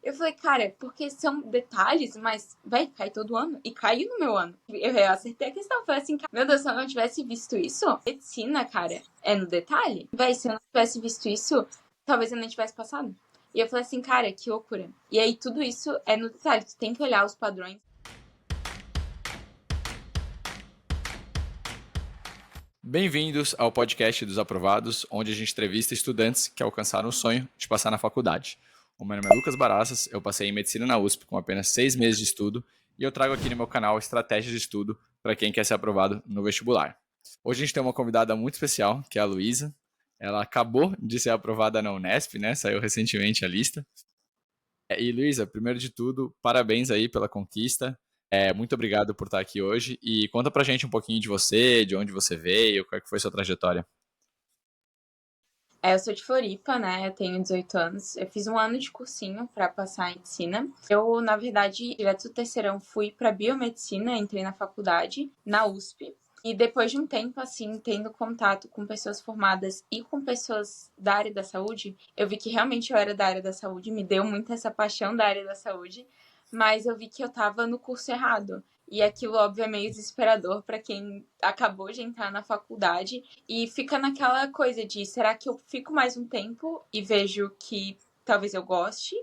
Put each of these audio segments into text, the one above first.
Eu falei, cara, porque são detalhes, mas vai cair todo ano. E caiu no meu ano. Eu acertei a questão. Eu falei assim, meu Deus, se eu não tivesse visto isso, medicina, cara, é no detalhe. Véi, se eu não tivesse visto isso, talvez eu nem tivesse passado. E eu falei assim, cara, que loucura. E aí tudo isso é no detalhe. Tu tem que olhar os padrões. Bem-vindos ao podcast dos Aprovados, onde a gente entrevista estudantes que alcançaram o sonho de passar na faculdade. O meu nome é Lucas Barassas, eu passei em Medicina na USP com apenas 6 meses de estudo e eu trago aqui no meu canal estratégias de estudo para quem quer ser aprovado no vestibular. Hoje a gente tem uma convidada muito especial, que é a Luísa. Ela acabou de ser aprovada na Unesp, né? Saiu recentemente a lista. E Luísa, primeiro de tudo, parabéns aí pela conquista. Muito obrigado por estar aqui hoje e conta pra gente um pouquinho de você, de onde você veio, qual é que foi sua trajetória. Eu sou de Floripa, né? Eu tenho 18 anos. Eu fiz um ano de cursinho para passar em medicina. Eu, na verdade, direto do terceirão, fui para biomedicina, entrei na faculdade, na USP. E depois de um tempo, assim, tendo contato com pessoas formadas e com pessoas da área da saúde, eu vi que realmente eu era da área da saúde, me deu muito essa paixão da área da saúde, mas eu vi que eu estava no curso errado. E aquilo, óbvio, é meio desesperador para quem acabou de entrar na faculdade e fica naquela coisa de, será que eu fico mais um tempo e vejo que talvez eu goste?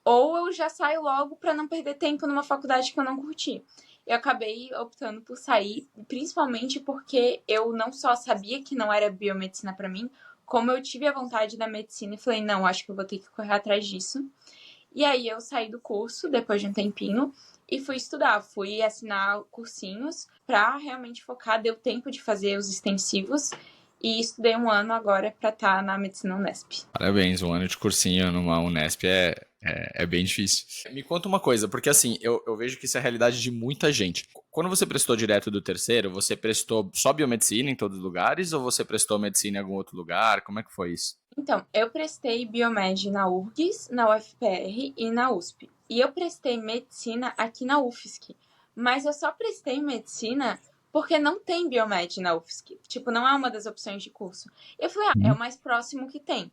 Ou eu já saio logo para não perder tempo numa faculdade que eu não curti? Eu acabei optando por sair, principalmente porque eu não só sabia que não era biomedicina para mim, como eu tive a vontade da medicina e falei, não, acho que eu vou ter que correr atrás disso. E aí eu saí do curso depois de um tempinho e fui estudar, fui assinar cursinhos para realmente focar, deu tempo de fazer os extensivos e estudei um ano agora para estar na medicina Unesp. Parabéns, um ano de cursinho numa Unesp é bem difícil. Me conta uma coisa, porque assim, eu vejo que isso é a realidade de muita gente. Quando você prestou direto do terceiro, você prestou só biomedicina em todos os lugares ou você prestou medicina em algum outro lugar? Como é que foi isso? Então, eu prestei biomed na URGS, na UFPR e na USP. E eu prestei medicina aqui na UFSC. Mas eu só prestei medicina porque não tem biomed na UFSC. Tipo, não é uma das opções de curso. Eu falei, é o mais próximo que tem.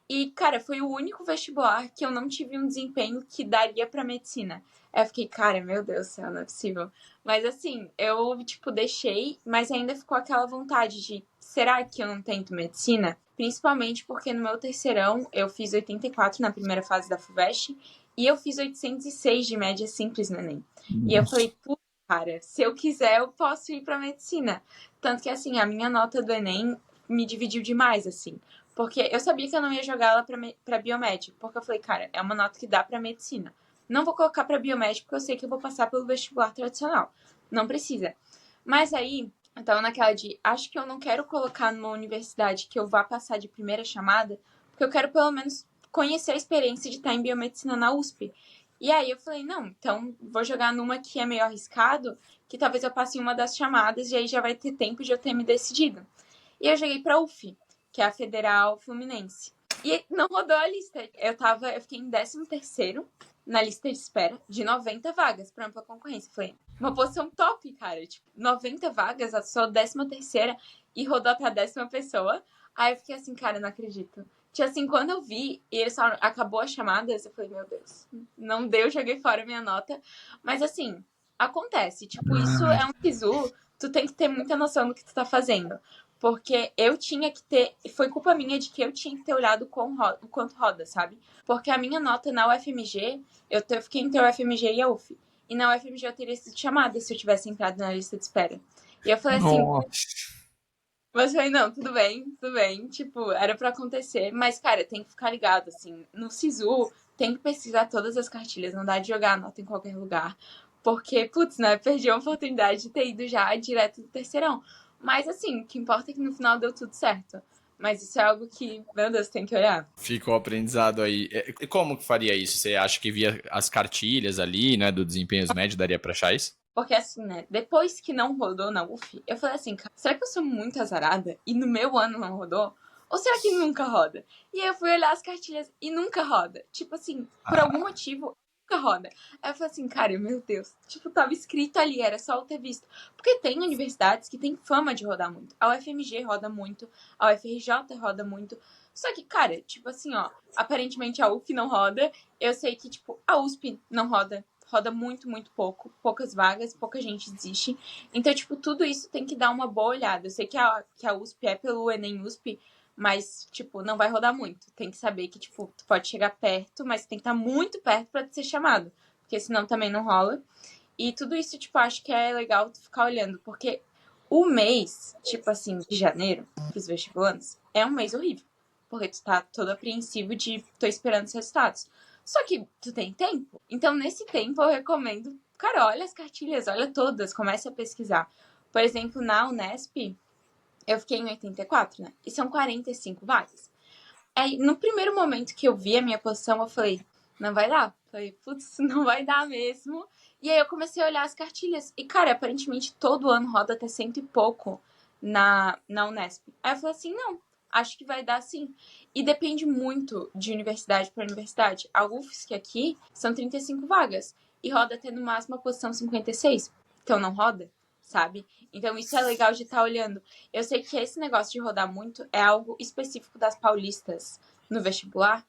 E, cara, foi o único vestibular que eu não tive um desempenho que daria pra medicina. Aí eu fiquei, cara, meu Deus do céu, não é possível. Mas assim, eu, tipo, deixei, mas ainda ficou aquela vontade de, será que eu não tento medicina? Principalmente porque no meu terceirão eu fiz 84 na primeira fase da FUVEST e eu fiz 806 de média simples no Enem. E eu falei, pô, cara, se eu quiser eu posso ir pra medicina. Tanto que, assim, a minha nota do Enem me dividiu demais, assim. Porque eu sabia que eu não ia jogar ela pra biomed. Porque eu falei, cara, é uma nota que dá pra medicina. Não vou colocar pra biomed porque eu sei que eu vou passar pelo vestibular tradicional. Não precisa. Mas aí, eu tava naquela de, acho que eu não quero colocar numa universidade que eu vá passar de primeira chamada, porque eu quero pelo menos conhecer a experiência de estar em biomedicina na USP. E aí eu falei, não, então vou jogar numa que é meio arriscado, que talvez eu passe em uma das chamadas e aí já vai ter tempo de eu ter me decidido. E eu joguei pra UF, que é a Federal Fluminense. E não rodou a lista. Eu fiquei em 13º na lista de espera de 90 vagas para ampla concorrência. Foi uma posição top, cara. Tipo, 90 vagas, a sua 13ª e rodou pra 10ª pessoa. Aí eu fiquei assim, cara, não acredito. Tipo assim, quando eu vi e ele só acabou as chamadas, eu falei, meu Deus, não deu, joguei fora a minha nota. Mas assim, acontece. Tipo, isso é um SISU, tu tem que ter muita noção do que tu tá fazendo. Porque eu tinha que ter. Foi culpa minha de que eu tinha que ter olhado o quanto roda, sabe? Porque a minha nota na UFMG, eu fiquei entre a UFMG e a UF. E na UFMG eu teria sido chamada se eu tivesse entrado na lista de espera. E eu falei assim, Nossa. mas eu falei, não, tudo bem, tudo bem. Tipo, era pra acontecer. Mas, cara, tem que ficar ligado, assim. No SISU, tem que pesquisar todas as cartilhas. Não dá de jogar a nota em qualquer lugar. Porque, putz, né? Perdi a oportunidade de ter ido já direto do terceirão. Mas, assim, o que importa é que no final deu tudo certo. Mas isso é algo que, meu Deus, tem que olhar. Ficou aprendizado aí. E como que faria isso? Você acha que via as cartilhas ali, né, do desempenhos médio, daria pra achar isso? Porque assim, né? Depois que não rodou na UF, eu falei assim, cara, será que eu sou muito azarada e no meu ano não rodou? Ou será que nunca roda? E aí eu fui olhar as cartilhas e nunca roda. Tipo assim, por algum motivo, nunca roda. Aí eu falei assim, cara, meu Deus. Tipo, tava escrito ali, era só eu ter visto. Porque tem universidades que tem fama de rodar muito. A UFMG roda muito, a UFRJ roda muito. Só que, cara, tipo assim, ó, aparentemente a UF não roda. Eu sei que, tipo, a USP não roda. Roda muito, muito pouco. Poucas vagas, pouca gente desiste. Então, tipo, tudo isso tem que dar uma boa olhada. Eu sei que a USP é pelo Enem USP, mas, tipo, não vai rodar muito. Tem que saber que, tipo, tu pode chegar perto, mas tem que estar muito perto pra ser chamado. Porque senão também não rola. E tudo isso, tipo, acho que é legal tu ficar olhando. Porque o mês, tipo assim, de janeiro, pros vestibulantes, é um mês horrível. Porque tu tá todo apreensivo de tô esperando os resultados. Só que tu tem tempo. Então, nesse tempo, eu recomendo, cara, olha as cartilhas, olha todas, comece a pesquisar. Por exemplo, na Unesp, eu fiquei em 84, né? E são 45 vagas. Aí, no primeiro momento que eu vi a minha posição, eu falei, não vai dar. Falei, putz, não vai dar mesmo. E aí eu comecei a olhar as cartilhas. E, cara, aparentemente todo ano roda até cento e pouco na Unesp. Aí eu falei assim, não, acho que vai dar sim. E depende muito de universidade para universidade. A UFSC aqui são 35 vagas. E roda até no máximo a posição 56. Então não roda, sabe? Então isso é legal de estar olhando. Eu sei que esse negócio de rodar muito é algo específico das paulistas no vestibular,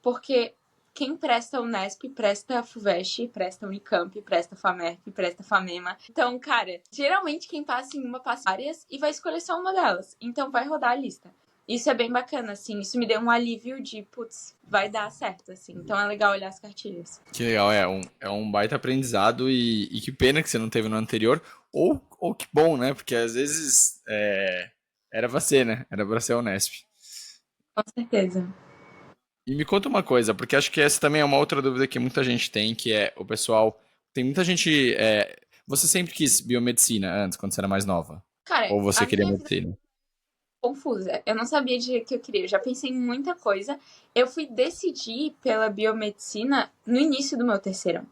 porque quem presta Unesp, presta FUVEST, presta Unicamp, presta FAMERP, presta FAMEMA. Então, cara, geralmente quem passa em uma passa várias e vai escolher só uma delas. Então vai rodar a lista. Isso é bem bacana, assim. Isso me deu um alívio de, putz, vai dar certo, assim. Então é legal olhar as cartilhas. Que legal, é um baita aprendizado e que pena que você não teve no anterior, ou que bom, né? Porque às vezes era pra ser, né? Era pra ser a Unesp. Com certeza. E me conta uma coisa, porque acho que essa também é uma outra dúvida que muita gente tem, que é o pessoal. Tem muita gente. Você sempre quis biomedicina antes, quando você era mais nova? Cara, Ou você a queria minha vida medicina? confusa. Eu não sabia de que eu queria. Eu já pensei em muita coisa. Eu fui decidir pela biomedicina no início do meu terceirão.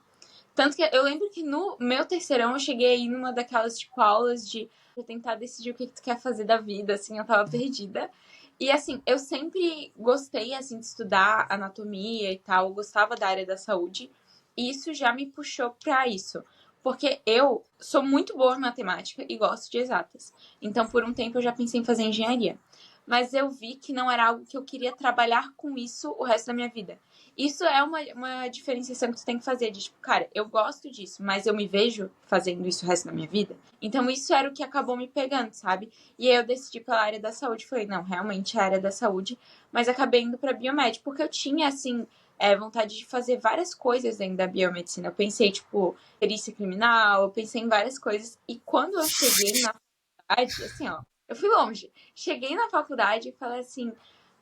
Tanto que eu lembro que no meu terceirão eu cheguei aí numa daquelas, tipo, aulas de tentar decidir o que tu quer fazer da vida, assim, eu tava perdida. E, assim, eu sempre gostei, assim, de estudar anatomia e tal, eu gostava da área da saúde, e isso já me puxou pra isso. Porque eu sou muito boa em matemática e gosto de exatas. Então, por um tempo, eu já pensei em fazer engenharia. Mas eu vi que não era algo que eu queria trabalhar com isso o resto da minha vida. Isso é uma diferenciação que tu tem que fazer, de tipo, cara, eu gosto disso, mas eu me vejo fazendo isso o resto da minha vida. Então isso era o que acabou me pegando, sabe? E aí eu decidi pela área da saúde, falei, não, realmente é a área da saúde, mas acabei indo pra biomédica, porque eu tinha, assim, vontade de fazer várias coisas dentro da biomedicina. Eu pensei, tipo, perícia criminal, eu pensei em várias coisas, e quando eu cheguei na faculdade, assim, ó, eu fui longe. Cheguei na faculdade e falei assim,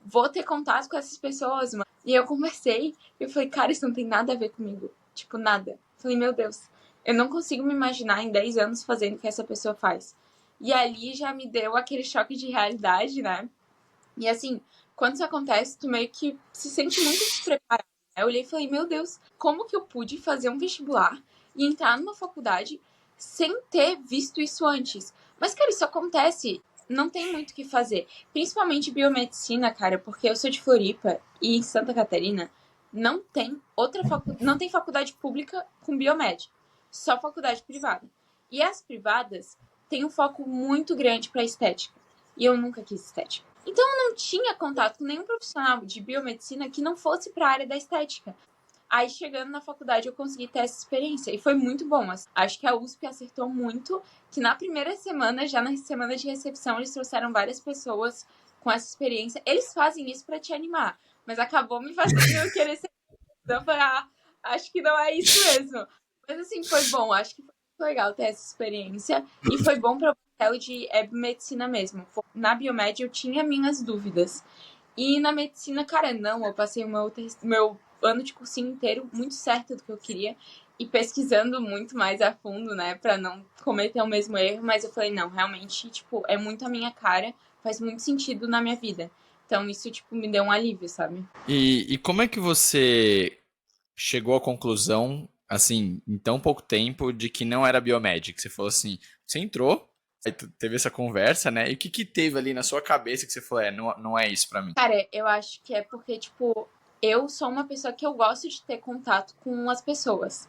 vou ter contato com essas pessoas, mano. E eu conversei, e eu falei, cara, isso não tem nada a ver comigo. Tipo, nada. Eu falei, meu Deus, eu não consigo me imaginar em 10 anos fazendo o que essa pessoa faz. E ali já me deu aquele choque de realidade, né? E assim, quando isso acontece, tu meio que se sente muito despreparado. Eu olhei e falei, meu Deus, como que eu pude fazer um vestibular e entrar numa faculdade sem ter visto isso antes? Mas, cara, isso acontece. Não tem muito o que fazer. Principalmente biomedicina, cara, porque eu sou de Floripa e em Santa Catarina não tem não tem faculdade pública com biomed, só faculdade privada. E as privadas têm um foco muito grande para estética. E eu nunca quis estética. Então eu não tinha contato com nenhum profissional de biomedicina que não fosse para a área da estética. Aí chegando na faculdade eu consegui ter essa experiência e foi muito bom. Acho que a USP acertou muito, que na primeira semana, já na semana de recepção, eles trouxeram várias pessoas com essa experiência. Eles fazem isso para te animar, mas acabou me fazendo eu querer ser. Eu falei, acho que não é isso mesmo. Mas assim, foi bom, acho que foi muito legal ter essa experiência e foi bom para o de medicina mesmo. Na biomédia eu tinha minhas dúvidas. E na medicina, cara, não, eu passei o meu ano de cursinho inteiro muito certo do que eu queria e pesquisando muito mais a fundo, né, pra não cometer o mesmo erro, mas eu falei, não, realmente, tipo, é muito a minha cara, faz muito sentido na minha vida. Então isso, tipo, me deu um alívio, sabe? E como é que você chegou à conclusão, assim, em tão pouco tempo, de que não era biomédica? Que você falou assim, você entrou, aí teve essa conversa, né? E o que que teve ali na sua cabeça que você falou, não, não é isso pra mim? Cara, eu acho que é porque, tipo, eu sou uma pessoa que eu gosto de ter contato com as pessoas.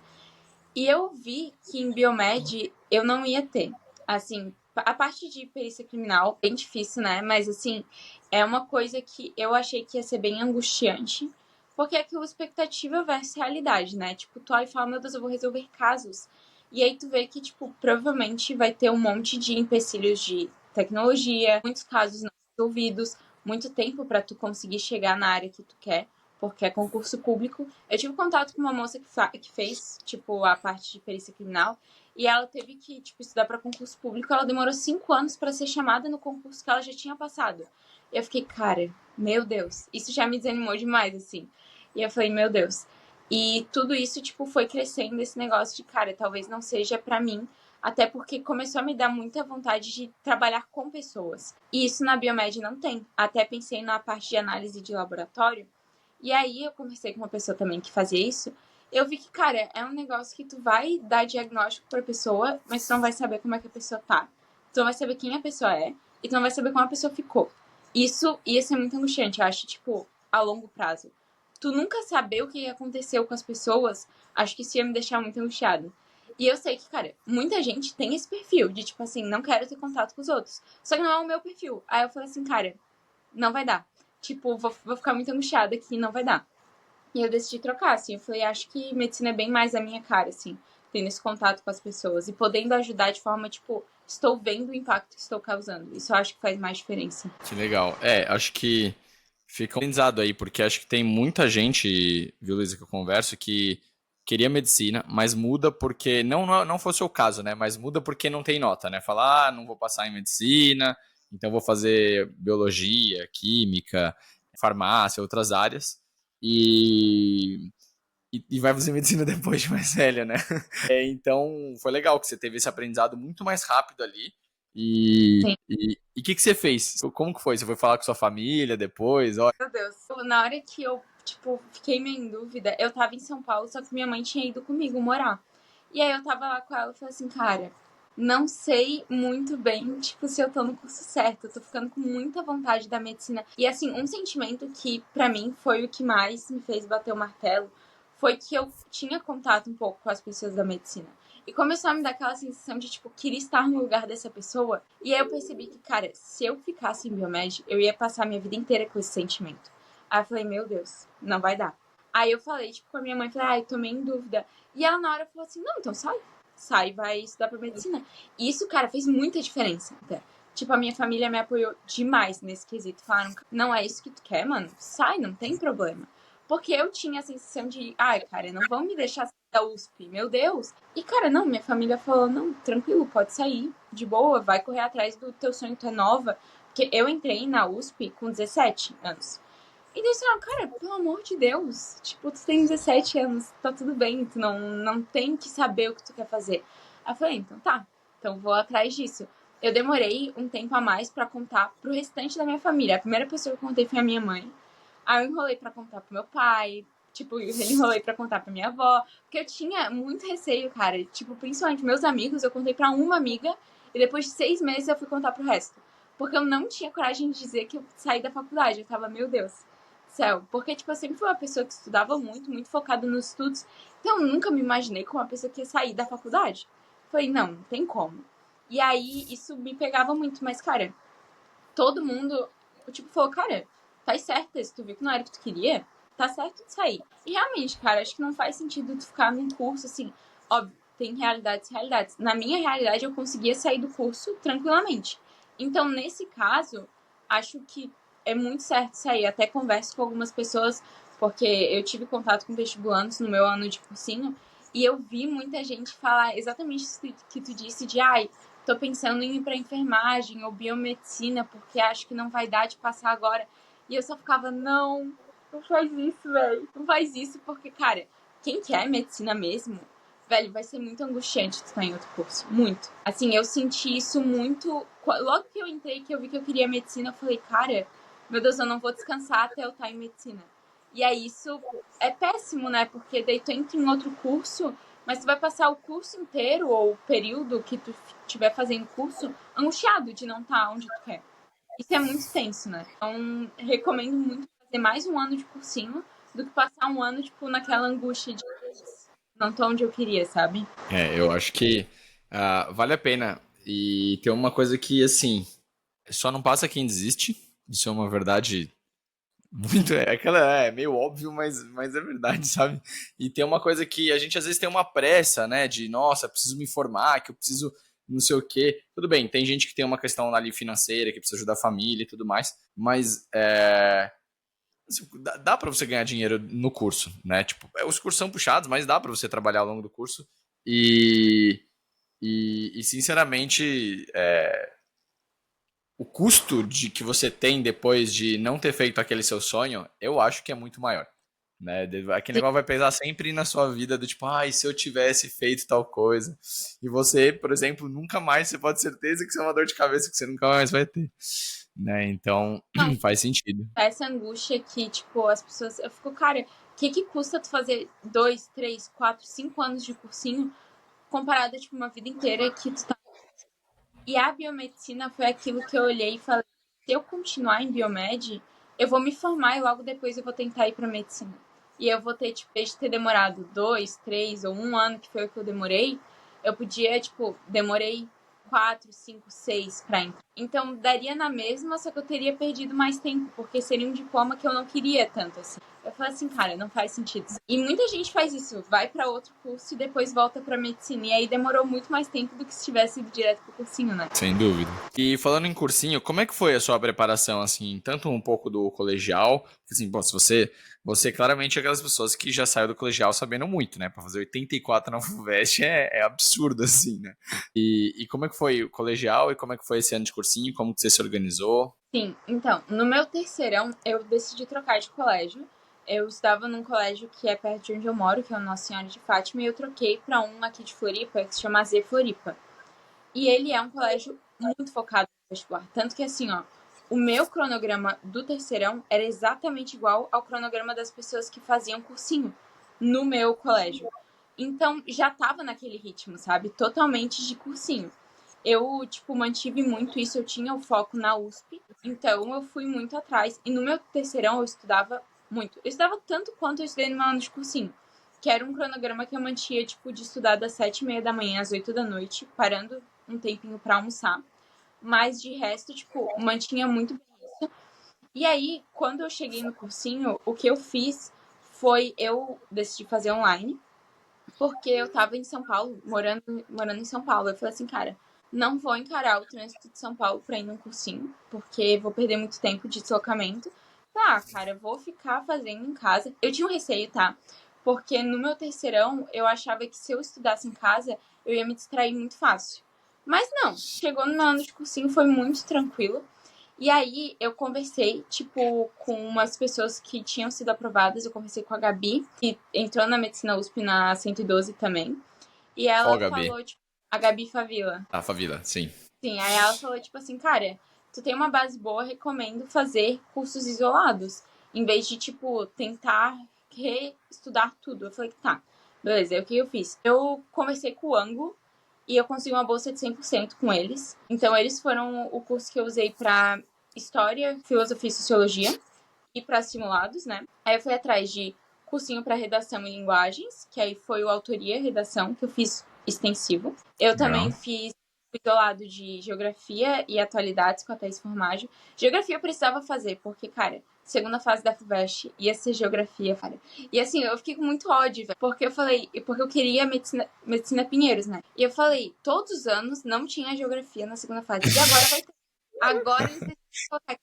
E eu vi que em Biomed eu não ia ter. Assim, A parte de perícia criminal é bem difícil, né? Mas, assim, é uma coisa que eu achei que ia ser bem angustiante, porque é aquilo expectativa versus realidade, né? Tipo, tu olha e fala, meu Deus, eu vou resolver casos. E aí tu vê que, tipo, provavelmente vai ter um monte de empecilhos de tecnologia, muitos casos não resolvidos, muito tempo pra tu conseguir chegar na área que tu quer, porque é concurso público. Eu tive contato com uma moça que fez, tipo, a parte de perícia criminal, e ela teve que, tipo, estudar para concurso público. Ela demorou 5 anos para ser chamada no concurso que ela já tinha passado. E eu fiquei, cara, meu Deus. Isso já me desanimou demais, assim. E eu falei, meu Deus. E tudo isso, tipo, foi crescendo esse negócio de, cara, talvez não seja para mim. Até porque começou a me dar muita vontade de trabalhar com pessoas. E isso na Biomed não tem. Até pensei na parte de análise de laboratório. E aí eu conversei com uma pessoa também que fazia isso. Eu vi que, cara, é um negócio que tu vai dar diagnóstico pra pessoa, mas tu não vai saber como é que a pessoa tá. Tu não vai saber quem a pessoa é e tu não vai saber como a pessoa ficou. Isso ia ser muito angustiante, eu acho, tipo, a longo prazo. Tu nunca saber o que aconteceu com as pessoas, acho que isso ia me deixar muito angustiada. E eu sei que, cara, muita gente tem esse perfil de, tipo assim, não quero ter contato com os outros. Só que não é o meu perfil. Aí eu falei assim, cara, não vai dar. Tipo, vou ficar muito angustiada aqui, não vai dar. E eu decidi trocar, assim. Eu falei, acho que medicina é bem mais a minha cara, assim. Tendo esse contato com as pessoas e podendo ajudar de forma, tipo, estou vendo o impacto que estou causando. Isso eu acho que faz mais diferença. Que legal. Acho que fica um aprendizado aí, porque acho que tem muita gente, viu, Luísa, que eu converso, que queria medicina, mas muda porque, não foi o seu caso, né? Mas muda porque não tem nota, né? Fala, não vou passar em medicina, então vou fazer biologia, química, farmácia, outras áreas. E, e vai fazer medicina depois de mais velha, né? Então, foi legal que você teve esse aprendizado muito mais rápido ali. Sim. E o que você fez? Como que foi? Você foi falar com sua família depois? Ó, Meu Deus. Na hora que eu, tipo, fiquei meio em dúvida, eu tava em São Paulo, só que minha mãe tinha ido comigo morar. E aí eu tava lá com ela e falei assim, cara, não sei muito bem, tipo, se eu tô no curso certo. Eu tô ficando com muita vontade da medicina. E assim, um sentimento que pra mim foi o que mais me fez bater o martelo foi que eu tinha contato um pouco com as pessoas da medicina. E começou a me dar aquela sensação de, tipo, queria estar no lugar dessa pessoa. E aí eu percebi que, cara, se eu ficasse em biomed, eu ia passar a minha vida inteira com esse sentimento. Aí eu falei, meu Deus, não vai dar. Aí eu falei, tipo, com a minha mãe, falei, ai, tomei em dúvida. E ela na hora falou assim, não, então sai. Sai, vai estudar pra medicina. E isso, cara, fez muita diferença. Tipo, a minha família me apoiou demais nesse quesito. Falaram, não é isso que tu quer, mano? Sai, não tem problema. Porque eu tinha a sensação de, ai, cara, não vão me deixar sair da USP, meu Deus. E, cara, não, minha família falou, não, tranquilo, pode sair, de boa, vai correr atrás do teu sonho, tu é nova. Porque eu entrei na USP com 17 anos. E daí, assim, cara, pelo amor de Deus, tipo, tu tem 17 anos, tá tudo bem, tu não tem que saber o que tu quer fazer. Aí eu falei, então tá, então vou atrás disso. Eu demorei um tempo a mais pra contar pro restante da minha família. A primeira pessoa que eu contei foi a minha mãe. Aí eu enrolei pra contar pro meu pai, tipo, eu enrolei pra contar pra minha avó, porque eu tinha muito receio, cara. Tipo, principalmente meus amigos, eu contei pra uma amiga e depois de 6 meses eu fui contar pro resto. Porque eu não tinha coragem de dizer que eu saí da faculdade. Eu tava, meu Deus, céu. Porque, tipo, eu sempre fui uma pessoa que estudava muito, muito focada nos estudos. Então, eu nunca me imaginei como uma pessoa que ia sair da faculdade. Falei, não tem como. E aí, isso me pegava muito. Mas, cara, todo mundo, tipo, falou, cara, faz certo, se tu viu que não era o que tu queria, tá certo de sair. E realmente, cara, acho que não faz sentido tu ficar num curso, assim, óbvio, tem realidades e realidades. Na minha realidade, eu conseguia sair do curso tranquilamente. Então, nesse caso, acho que é muito certo sair. Até converso com algumas pessoas, porque eu tive contato com vestibulantes no meu ano de cursinho, e eu vi muita gente falar exatamente isso que tu disse de, ai, tô pensando em ir pra enfermagem ou biomedicina, porque acho que não vai dar de passar agora. E eu só ficava, não faz isso, velho. Não faz isso, porque, cara, quem quer medicina mesmo, velho, vai ser muito angustiante tu estar em outro curso. Muito. Assim, eu senti isso muito. Logo que eu entrei, que eu vi que eu queria medicina, eu falei, cara, meu Deus, eu não vou descansar até eu estar em medicina. E aí isso é péssimo, né? Porque daí tu entra em outro curso, mas tu vai passar o curso inteiro ou o período que tu estiver fazendo curso angustiado de não estar onde tu quer. Isso é muito tenso, né? Então, recomendo muito fazer mais um ano de cursinho do que passar um ano, tipo, naquela angústia de não tô onde eu queria, sabe? eu acho que vale a pena. E tem uma coisa que, assim, só não passa quem desiste. Isso é uma verdade muito. É meio óbvio, mas é verdade, sabe? E tem uma coisa que a gente às vezes tem uma pressa, né? De, nossa, preciso me informar, que eu preciso não sei o quê. Tudo bem, tem gente que tem uma questão ali financeira, que precisa ajudar a família e tudo mais, mas dá para você ganhar dinheiro no curso, né? Tipo, os cursos são puxados, mas dá para você trabalhar ao longo do curso. E, sinceramente, o custo de que você tem depois de não ter feito aquele seu sonho, eu acho que é muito maior. Né? Aquele negócio vai pesar sempre na sua vida do tipo, ai, se eu tivesse feito tal coisa. E você, por exemplo, nunca mais, você pode ter certeza que isso é uma dor de cabeça que você nunca mais vai ter. Né? Então, Não, faz sentido. essa angústia que, tipo, as pessoas. Eu fico, cara, o que custa tu fazer 2, 3, 4, 5 anos de cursinho comparado a, tipo, uma vida inteira que tu tá. E a biomedicina foi aquilo que eu olhei e falei: se eu continuar em biomed, eu vou me formar e logo depois eu vou tentar ir pra medicina. E eu vou ter, tipo, desde ter demorado 2, 3 ou 1 ano, que foi o que eu demorei, eu podia, tipo, demorei 4, 5, 6 pra entrar. Então daria na mesma, só que eu teria perdido mais tempo, porque seria um diploma que eu não queria tanto assim. Eu falei assim, cara, não faz sentido. E muita gente faz isso, vai para outro curso e depois volta para medicina. E aí demorou muito mais tempo do que se tivesse ido direto pro cursinho, né? Sem dúvida. E falando em cursinho, como é que foi a sua preparação, assim, tanto um pouco do colegial, assim, bom, se você claramente é aquelas pessoas que já saiu do colegial sabendo muito, né? Pra fazer 84 na FUVEST é absurdo, assim, né? E como é que foi o colegial e como é que foi esse ano de cursinho? Como que você se organizou? Sim, então, no meu terceirão, eu decidi trocar de colégio. Eu estava num colégio que é perto de onde eu moro, que é o Nossa Senhora de Fátima, e eu troquei para um aqui de Floripa, que se chama Z Floripa. E ele é um colégio muito focado no vestibular. Tanto que, assim, ó, o meu cronograma do terceirão era exatamente igual ao cronograma das pessoas que faziam cursinho no meu colégio. Então, já tava naquele ritmo, sabe? Totalmente de cursinho. Eu, tipo, mantive muito isso. Eu tinha o foco na USP, então eu fui muito atrás. E no meu terceirão eu estudava muito. Eu estudava tanto quanto eu estudei no meu ano de cursinho. Que era um cronograma que eu mantinha, tipo, de estudar das 7h30 da manhã às 8 da noite, parando um tempinho pra almoçar. Mas de resto, tipo, mantinha muito bem isso. E aí, quando eu cheguei no cursinho, o que eu fiz foi eu decidi fazer online, porque eu tava em São Paulo, morando em São Paulo. Eu falei assim, cara, não vou encarar o trânsito de São Paulo pra ir num cursinho, porque vou perder muito tempo de deslocamento. Tá, cara, eu vou ficar fazendo em casa. Eu tinha um receio, tá? Porque no meu terceirão, eu achava que se eu estudasse em casa, eu ia me distrair muito fácil. Mas não, chegou no meu ano de cursinho, foi muito tranquilo. E aí eu conversei, tipo, com umas pessoas que tinham sido aprovadas. Eu conversei com a Gabi, que entrou na Medicina USP na 112 também. E Qual, ela Gabi? falou, tipo, a Gabi Favila. Ah, Favila, sim. Sim, aí ela falou, tipo assim, cara, tu tem uma base boa, recomendo fazer cursos isolados. Em vez de, tipo, tentar reestudar tudo. Eu falei, tá, beleza. Aí o que eu fiz? Eu conversei com o Ango e eu consegui uma bolsa de 100% com eles. Então, eles foram o curso que eu usei pra História, Filosofia e Sociologia e para simulados, né? Aí eu fui atrás de cursinho para redação e linguagens, que aí foi o autoria e redação, que eu fiz extensivo. Eu também Legal. fiz isolado de geografia e atualidades com a Thaís Formaggio. Geografia eu precisava fazer, porque, cara, segunda fase da FUVEST ia ser geografia, cara. E assim, eu fiquei com muito ódio, velho, porque eu falei, porque eu queria medicina Pinheiros, né? E eu falei, todos os anos não tinha geografia na segunda fase. E agora vai ter. Agora eles decidem.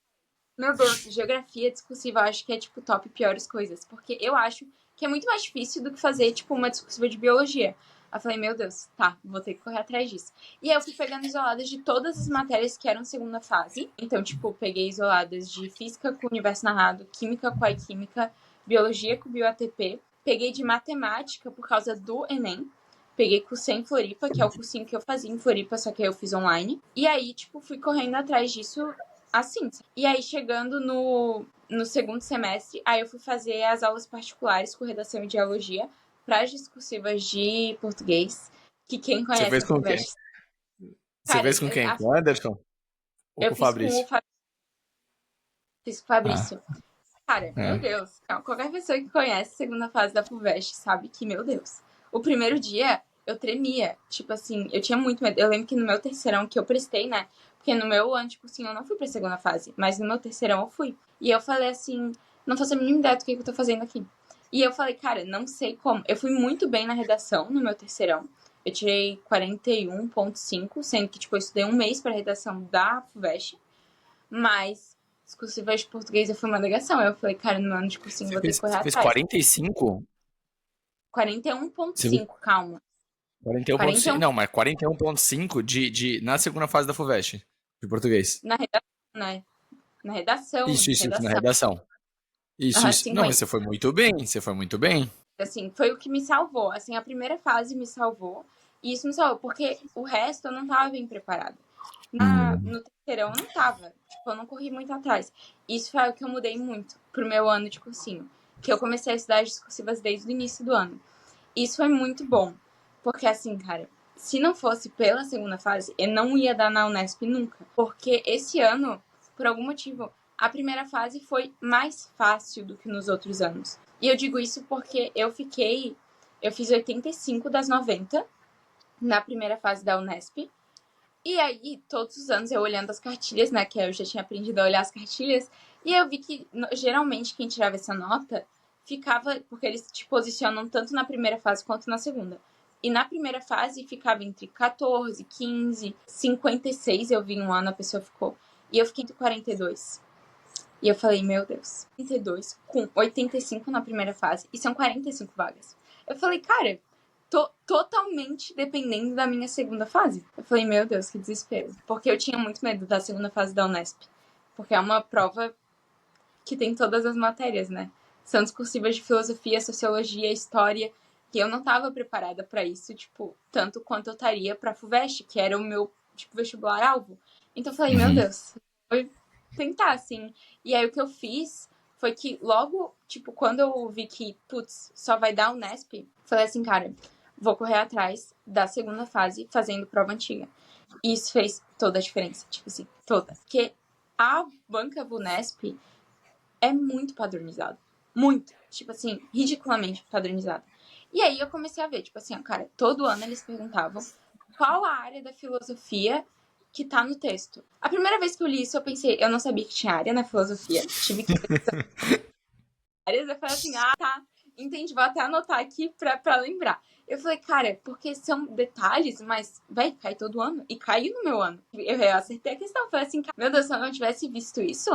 Meu Deus, geografia discursiva eu acho que é, tipo, top piores coisas. Porque eu acho que é muito mais difícil do que fazer, tipo, uma discursiva de biologia. Eu falei, meu Deus, tá, vou ter que correr atrás disso. E aí eu fui pegando isoladas de todas as matérias que eram segunda fase. Então, tipo, peguei isoladas de física com o universo narrado, química com a química, biologia com o bioATP. Peguei de matemática por causa do Enem. Peguei curso em Floripa, que é o cursinho que eu fazia em Floripa, só que eu fiz online. E aí, tipo, fui correndo atrás disso assim. E aí, chegando no segundo semestre, aí eu fui fazer as aulas particulares com redação e dialogia para as discursivas de português, que quem Você conhece fez a com quem? FUVEST. Você Cara, fez com quem? Com o Anderson ou eu com o fiz com Fabrício? fiz com o Ah, Fabrício. Cara, meu é. Deus, qualquer pessoa que conhece a segunda fase da FUVEST sabe que, meu Deus, o primeiro dia eu tremia. Tipo assim, eu tinha muito medo. Eu lembro que no meu terceirão que eu prestei, né? Porque no meu ano, tipo assim, eu não fui pra segunda fase. Mas no meu terceirão eu fui. E eu falei assim, não faço a mínima ideia do que eu tô fazendo aqui. E eu falei, cara, não sei como. Eu fui muito bem na redação no meu terceirão. Eu tirei 41,5, sendo que, tipo, eu estudei um mês pra redação da FUVEST. Mas discursivas de português eu fui uma negação. Eu falei, cara, no ano de cursinho vou ter que correr Você fez atrás. 45? 41,5, calma. 41,5. 41 Não, mas 41,5 na segunda fase da FUVEST, de português. na redação, né? Na redação, Isso, na redação. redação. Isso. Não, mas 50. você foi muito bem, você foi muito bem. Assim, foi o que me salvou. Assim, a primeira fase me salvou. E isso me salvou, porque o resto eu não tava bem preparada. No terceirão eu não tava. Tipo, eu não corri muito atrás. Isso foi o que eu mudei muito pro meu ano de cursinho. Que eu comecei a estudar as discursivas desde o início do ano. Isso foi muito bom. Porque, assim, cara, se não fosse pela segunda fase, eu não ia dar na Unesp nunca. Porque esse ano, por algum motivo, a primeira fase foi mais fácil do que nos outros anos. E eu digo isso porque eu fiz 85 das 90 na primeira fase da Unesp. E aí, todos os anos, eu olhando as cartilhas, né, que eu já tinha aprendido a olhar as cartilhas, e eu vi que, geralmente, quem tirava essa nota ficava, porque eles te posicionam tanto na primeira fase quanto na segunda. E na primeira fase ficava entre 14, 15, 56, eu vi um ano, a pessoa ficou. E eu fiquei entre 42. E eu falei, meu Deus, 42 com 85 na primeira fase, e são 45 vagas. Eu falei, cara, tô totalmente dependendo da minha segunda fase. Eu falei, meu Deus, que desespero. Porque eu tinha muito medo da segunda fase da Unesp. Porque é uma prova que tem todas as matérias, né? São discursivas de filosofia, sociologia, história. E eu não tava preparada para isso, tipo, tanto quanto eu estaria pra FUVEST, que era o meu, tipo, vestibular-alvo. Então eu falei, meu Deus, vou tentar, assim. E aí o que eu fiz foi que logo, tipo, quando eu vi que, putz, só vai dar Unesp, falei assim, cara, vou correr atrás da segunda fase fazendo prova antiga. E isso fez toda a diferença, tipo assim, toda. Porque a banca Vunesp é muito padronizada. Muito. Tipo assim, ridiculamente padronizada. E aí eu comecei a ver, tipo assim, cara, todo ano eles perguntavam qual a área da filosofia que tá no texto. A primeira vez que eu li isso, eu pensei, eu não sabia que tinha área na filosofia. Tive que áreas, eu falei assim, tá, entendi, vou até anotar aqui pra lembrar. Eu falei, cara, porque são detalhes, mas, vai, cai todo ano. E caiu no meu ano. Eu acertei a questão, eu falei assim, meu Deus, se eu não tivesse visto isso,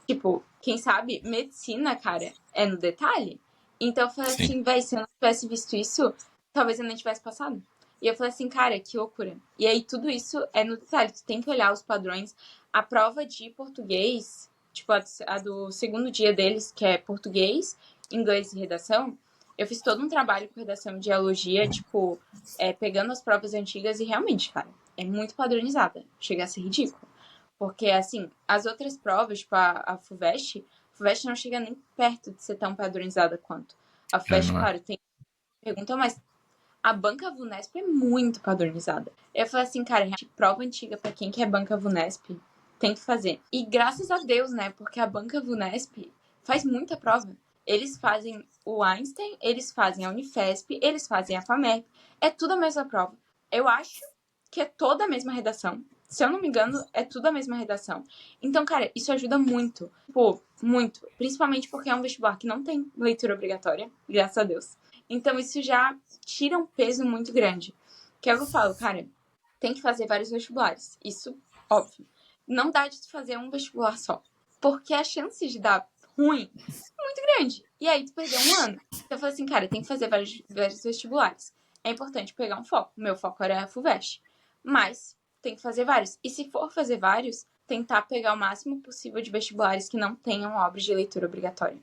tipo, quem sabe, medicina, cara, é no detalhe. Então eu falei Sim. assim, véi, se eu não tivesse visto isso, talvez eu nem tivesse passado. E eu falei assim, cara, que loucura. E aí tudo isso é no detalhe, tu tem que olhar os padrões. A prova de português, tipo, a do segundo dia deles, que é português, inglês e redação, eu fiz todo um trabalho com redação e dialogia, tipo, pegando as provas antigas e realmente, cara, é muito padronizada. Chega a ser ridículo. Porque, assim, as outras provas, tipo a FUVEST não chega nem perto de ser tão padronizada quanto. A FUVEST, Não é. claro, tem pergunta, mas a banca Vunesp é muito padronizada. Eu falei assim, cara, prova antiga pra quem quer banca Vunesp, tem que fazer. E graças a Deus, né? Porque a banca Vunesp faz muita prova. Eles fazem o Einstein, eles fazem a Unifesp, eles fazem a FAMEP. É tudo a mesma prova. Eu acho que é toda a mesma redação. Se eu não me engano, é tudo a mesma redação. Então, cara, isso ajuda muito. Pô, muito. Principalmente porque é um vestibular que não tem leitura obrigatória, graças a Deus. Então, isso já tira um peso muito grande. Que é o que eu falo, cara, tem que fazer vários vestibulares. Isso, óbvio. Não dá de fazer um vestibular só. Porque a chance de dar ruim é muito grande. E aí tu perdeu um ano. Então eu falei assim, cara, tem que fazer vários vestibulares. É importante pegar um foco. O meu foco era a FUVEST. Mas tem que fazer vários. E se for fazer vários, tentar pegar o máximo possível de vestibulares que não tenham obras de leitura obrigatória.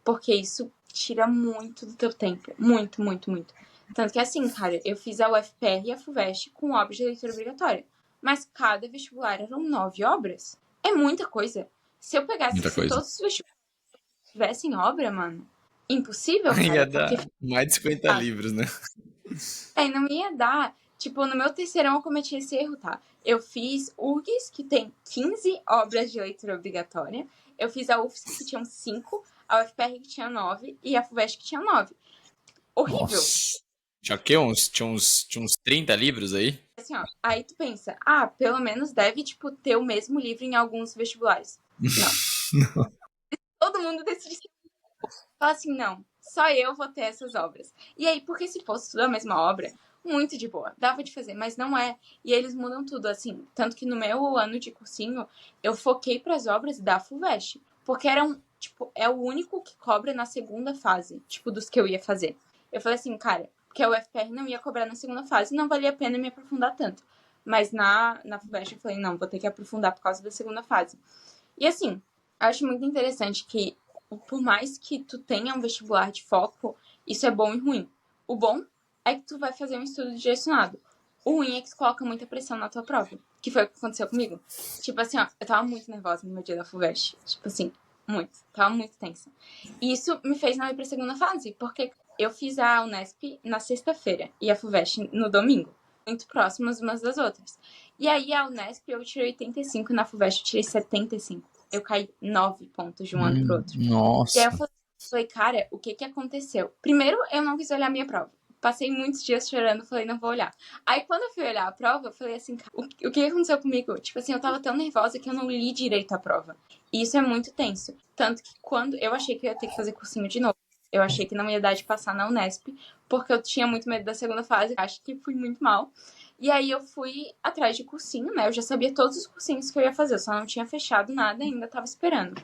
Porque isso tira muito do teu tempo. Muito, muito, muito. Tanto que assim, cara, eu fiz a UFPR e a FUVEST com obras de leitura obrigatória. Mas cada vestibular eram 9 obras. É muita coisa. Se eu pegasse, Muita se coisa. todos os vestibulares tivessem obra, mano, impossível, cara. Ia Porque dar mais de 50 livros, né? não ia dar. Tipo, no meu terceirão eu cometi esse erro, tá? Eu fiz URGS, que tem 15 obras de leitura obrigatória. Eu fiz a UFSC, que tinha 5, a UFPR, que tinha 9, e a FUVEST, que tinha 9. Horrível. Nossa. Tinha o quê? Tinha uns 30 livros aí? Assim, ó, aí tu pensa, pelo menos deve, tipo, ter o mesmo livro em alguns vestibulares. Não. Todo mundo decide. Fala assim, não, só eu vou ter essas obras. E aí, porque se fosse tudo a mesma obra, muito de boa, dava de fazer, mas não é. E eles mudam tudo, assim. Tanto que no meu ano de cursinho, eu foquei para as obras da FUVEST. Porque eram, tipo, é o único que cobra na segunda fase, tipo, dos que eu ia fazer. Eu falei assim, cara, porque a UFPR não ia cobrar na segunda fase, não valia a pena me aprofundar tanto. Mas na FUVEST eu falei, não, vou ter que aprofundar por causa da segunda fase. E assim, acho muito interessante que, por mais que tu tenha um vestibular de foco, isso é bom e ruim. O bom é que tu vai fazer um estudo direcionado. O ruim é que tu coloca muita pressão na tua prova. Que foi o que aconteceu comigo. Tipo assim, ó, eu tava muito nervosa no meu dia da FUVEST. Tipo assim, muito. Tava muito tensa. E isso me fez não ir pra segunda fase, porque eu fiz a Unesp na sexta-feira e a FUVEST no domingo. Muito próximas umas das outras. E aí a Unesp eu tirei 85, na FUVEST eu tirei 75. Eu caí 9 pontos de um ano pro outro. E aí eu Nossa. falei, cara, o que que aconteceu? Primeiro, eu não quis olhar a minha prova. Passei muitos dias chorando, falei, não vou olhar. Aí quando eu fui olhar a prova, eu falei assim, cara, o que aconteceu comigo? Tipo assim, eu tava tão nervosa que eu não li direito a prova. E isso é muito tenso. Tanto que quando eu achei que eu ia ter que fazer cursinho de novo, eu achei que não ia dar de passar na Unesp, porque eu tinha muito medo da segunda fase, acho que fui muito mal. E aí eu fui atrás de cursinho, né? Eu já sabia todos os cursinhos que eu ia fazer, eu só não tinha fechado nada, ainda tava esperando.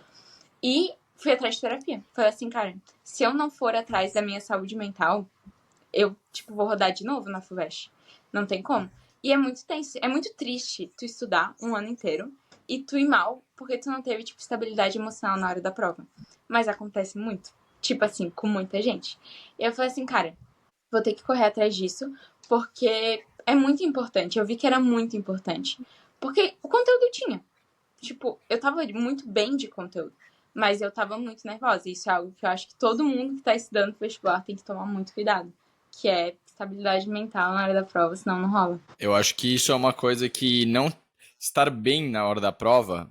E fui atrás de terapia. Falei assim, cara, se eu não for atrás da minha saúde mental, eu, tipo, vou rodar de novo na FUVEST. Não tem como. E é muito tenso, é muito triste tu estudar um ano inteiro e tu ir mal porque tu não teve, tipo, estabilidade emocional na hora da prova. Mas acontece muito. Tipo assim, com muita gente. E eu falei assim, cara, vou ter que correr atrás disso porque é muito importante. Eu vi que era muito importante. Porque o conteúdo tinha. Tipo, eu tava muito bem de conteúdo, mas eu tava muito nervosa. Isso é algo que eu acho que todo mundo que tá estudando pro vestibular tem que tomar muito cuidado, que é estabilidade mental na hora da prova, senão não rola. Eu acho que isso é uma coisa que não estar bem na hora da prova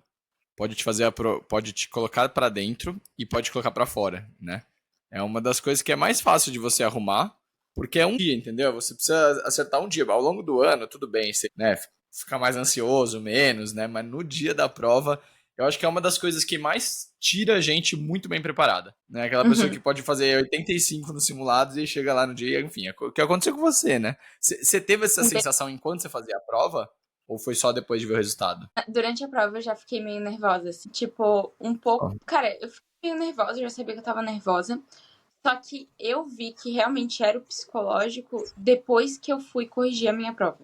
pode te fazer pode te colocar para dentro e pode te colocar para fora, né? É uma das coisas que é mais fácil de você arrumar, porque é um dia, entendeu? Você precisa acertar um dia. Ao longo do ano, tudo bem, você, né, fica mais ansioso, menos, né? Mas no dia da prova, eu acho que é uma das coisas que mais tira a gente muito bem preparada, né? Aquela pessoa que Uhum. pode fazer 85 nos simulados e chega lá no dia, enfim, é o que aconteceu com você, né? Você teve essa sensação enquanto você fazia a prova? Ou foi só depois de ver o resultado? Durante a prova eu já fiquei meio nervosa, assim, tipo, um pouco. Ó. Cara, eu fiquei meio nervosa, eu já sabia que eu tava nervosa. Só que eu vi que realmente era o psicológico depois que eu fui corrigir a minha prova.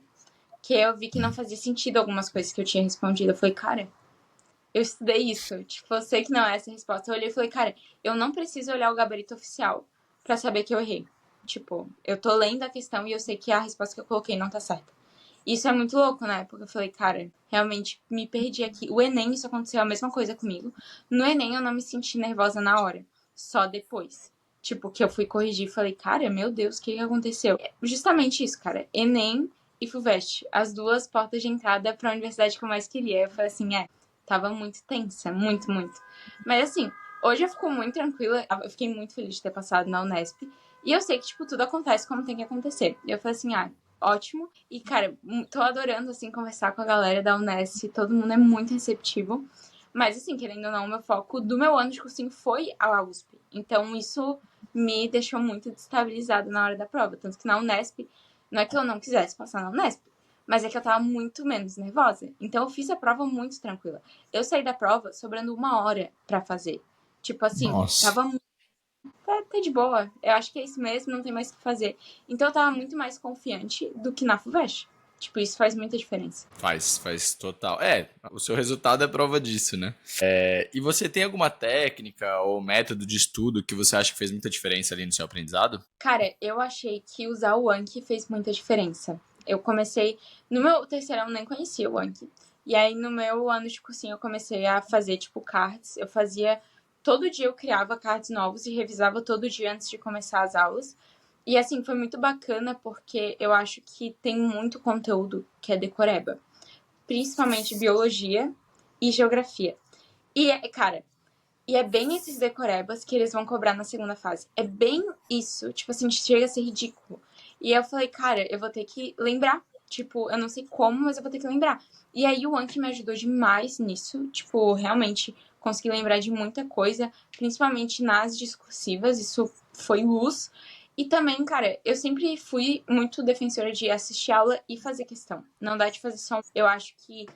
Que eu vi que não fazia sentido algumas coisas que eu tinha respondido. Eu falei, cara, eu estudei isso. Tipo, eu sei que não é essa a resposta. Eu olhei e falei, cara, eu não preciso olhar o gabarito oficial pra saber que eu errei. Tipo, eu tô lendo a questão e eu sei que a resposta que eu coloquei não tá certa. Isso é muito louco, né? Porque eu falei, cara, realmente me perdi aqui. O Enem, isso aconteceu a mesma coisa comigo. No Enem, eu não me senti nervosa na hora. Só depois. Tipo, que eu fui corrigir e falei, cara, meu Deus, o que aconteceu? É justamente isso, cara. Enem e FUVEST. As duas portas de entrada pra universidade que eu mais queria. Eu falei assim, tava muito tensa, muito, muito. Mas assim, hoje eu fico muito tranquila. Eu fiquei muito feliz de ter passado na Unesp. E eu sei que, tipo, tudo acontece como tem que acontecer. E eu falei assim, ótimo. E, cara, tô adorando, assim, conversar com a galera da Unesp. Todo mundo é muito receptivo. Mas, assim, querendo ou não, o meu foco do meu ano de cursinho foi a USP. Então, isso me deixou muito destabilizada na hora da prova. Tanto que na Unesp, não é que eu não quisesse passar na Unesp, mas é que eu tava muito menos nervosa. Então, eu fiz a prova muito tranquila. Eu saí da prova sobrando 1 hora pra fazer. Tipo assim, Nossa. tava tá de boa. Eu acho que é isso mesmo, não tem mais o que fazer. Então eu tava muito mais confiante do que na FUVEST. Tipo, isso faz muita diferença. Faz total. É, o seu resultado é prova disso, né? E você tem alguma técnica ou método de estudo que você acha que fez muita diferença ali no seu aprendizado? Cara, eu achei que usar o Anki fez muita diferença. Eu comecei. No meu terceiro ano, eu nem conhecia o Anki. E aí, no meu ano de cursinho, eu comecei a fazer, tipo, cards. Eu fazia. Todo dia eu criava cards novos e revisava todo dia antes de começar as aulas. E assim, foi muito bacana porque eu acho que tem muito conteúdo que é decoreba. Principalmente biologia e geografia. E, cara, e é bem esses decorebas que eles vão cobrar na segunda fase. É bem isso. Tipo assim, chega a ser ridículo. E eu falei, cara, eu vou ter que lembrar. Tipo, eu não sei como, mas eu vou ter que lembrar. E aí o Anki me ajudou demais nisso. Tipo, realmente consegui lembrar de muita coisa, principalmente nas discursivas. Isso foi luz. E também, cara, eu sempre fui muito defensora de assistir aula e fazer questão. Não dá de fazer só. Eu acho que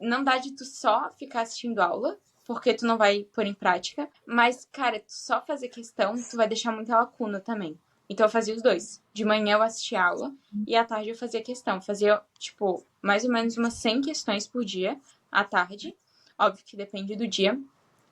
não dá de tu só ficar assistindo aula, porque tu não vai pôr em prática. Mas, cara, tu só fazer questão, tu vai deixar muita lacuna também. Então eu fazia os dois. De manhã eu assistia aula e à tarde eu fazia questão. Fazia, tipo, mais ou menos umas 100 questões por dia à tarde. Óbvio que depende do dia,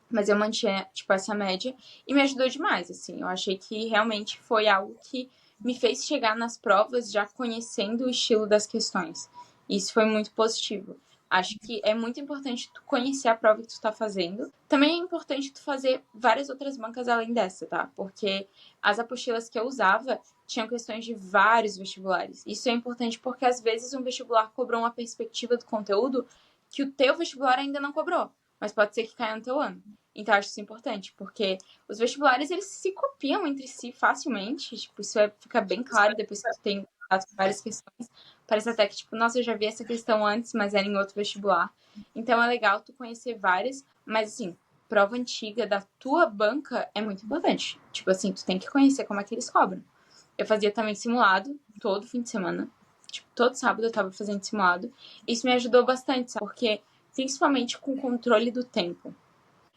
mas eu mantinha, tipo, essa média e me ajudou demais, assim. Eu achei que realmente foi algo que me fez chegar nas provas já conhecendo o estilo das questões. Isso foi muito positivo. Acho que é muito importante tu conhecer a prova que tu tá fazendo. Também é importante tu fazer várias outras bancas além dessa, tá? Porque as apostilas que eu usava tinham questões de vários vestibulares. Isso é importante porque às vezes um vestibular cobrou uma perspectiva do conteúdo que o teu vestibular ainda não cobrou, mas pode ser que caia no teu ano. Então, eu acho isso importante, porque os vestibulares, eles se copiam entre si facilmente. Tipo, isso fica bem claro depois que tu tem as várias questões. Parece até que, tipo, nossa, eu já vi essa questão antes, mas era em outro vestibular. Então, é legal tu conhecer várias, mas, assim, prova antiga da tua banca é muito importante. Tipo assim, tu tem que conhecer como é que eles cobram. Eu fazia também simulado todo fim de semana. Tipo, todo sábado eu tava fazendo simulado. Isso me ajudou bastante, sabe? Porque, principalmente com o controle do tempo.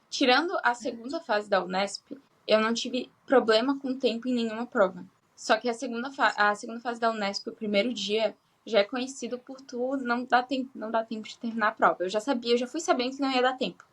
Tirando a segunda fase da Unesp, eu não tive problema com tempo em nenhuma prova. Só que a segunda fase da Unesp, o primeiro dia, já é conhecido por tu não dá tempo de terminar a prova. Eu já sabia, eu já fui sabendo que não ia dar tempo.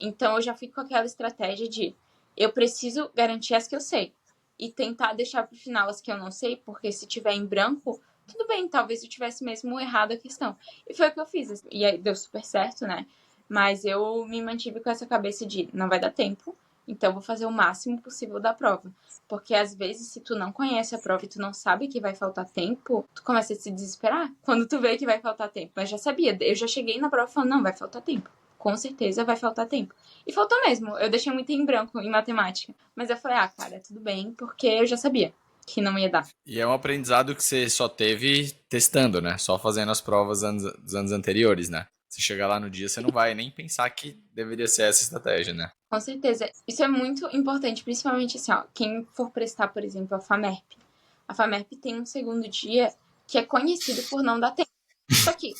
Então eu já fui com aquela estratégia de eu preciso garantir as que eu sei e tentar deixar pro final as que eu não sei, porque se tiver em branco, tudo bem, talvez eu tivesse mesmo errado a questão. E foi o que eu fiz. E aí deu super certo, né? Mas eu me mantive com essa cabeça de não vai dar tempo, então vou fazer o máximo possível da prova. Porque às vezes, se tu não conhece a prova e tu não sabe que vai faltar tempo, tu começa a se desesperar quando tu vê que vai faltar tempo. Mas já sabia, eu já cheguei na prova falando, não, vai faltar tempo. Com certeza vai faltar tempo. E faltou mesmo, eu deixei muito em branco em matemática. Mas eu falei, ah, cara, tudo bem, porque eu já sabia que não ia dar. E é um aprendizado que você só teve testando, né? Só fazendo as provas dos anos anteriores, né? Se chegar lá no dia, você não vai nem pensar que deveria ser essa estratégia, né? Com certeza. Isso é muito importante, principalmente assim, ó, quem for prestar, por exemplo, a FAMERP. A FAMERP tem um segundo dia que é conhecido por não dar tempo. Só que,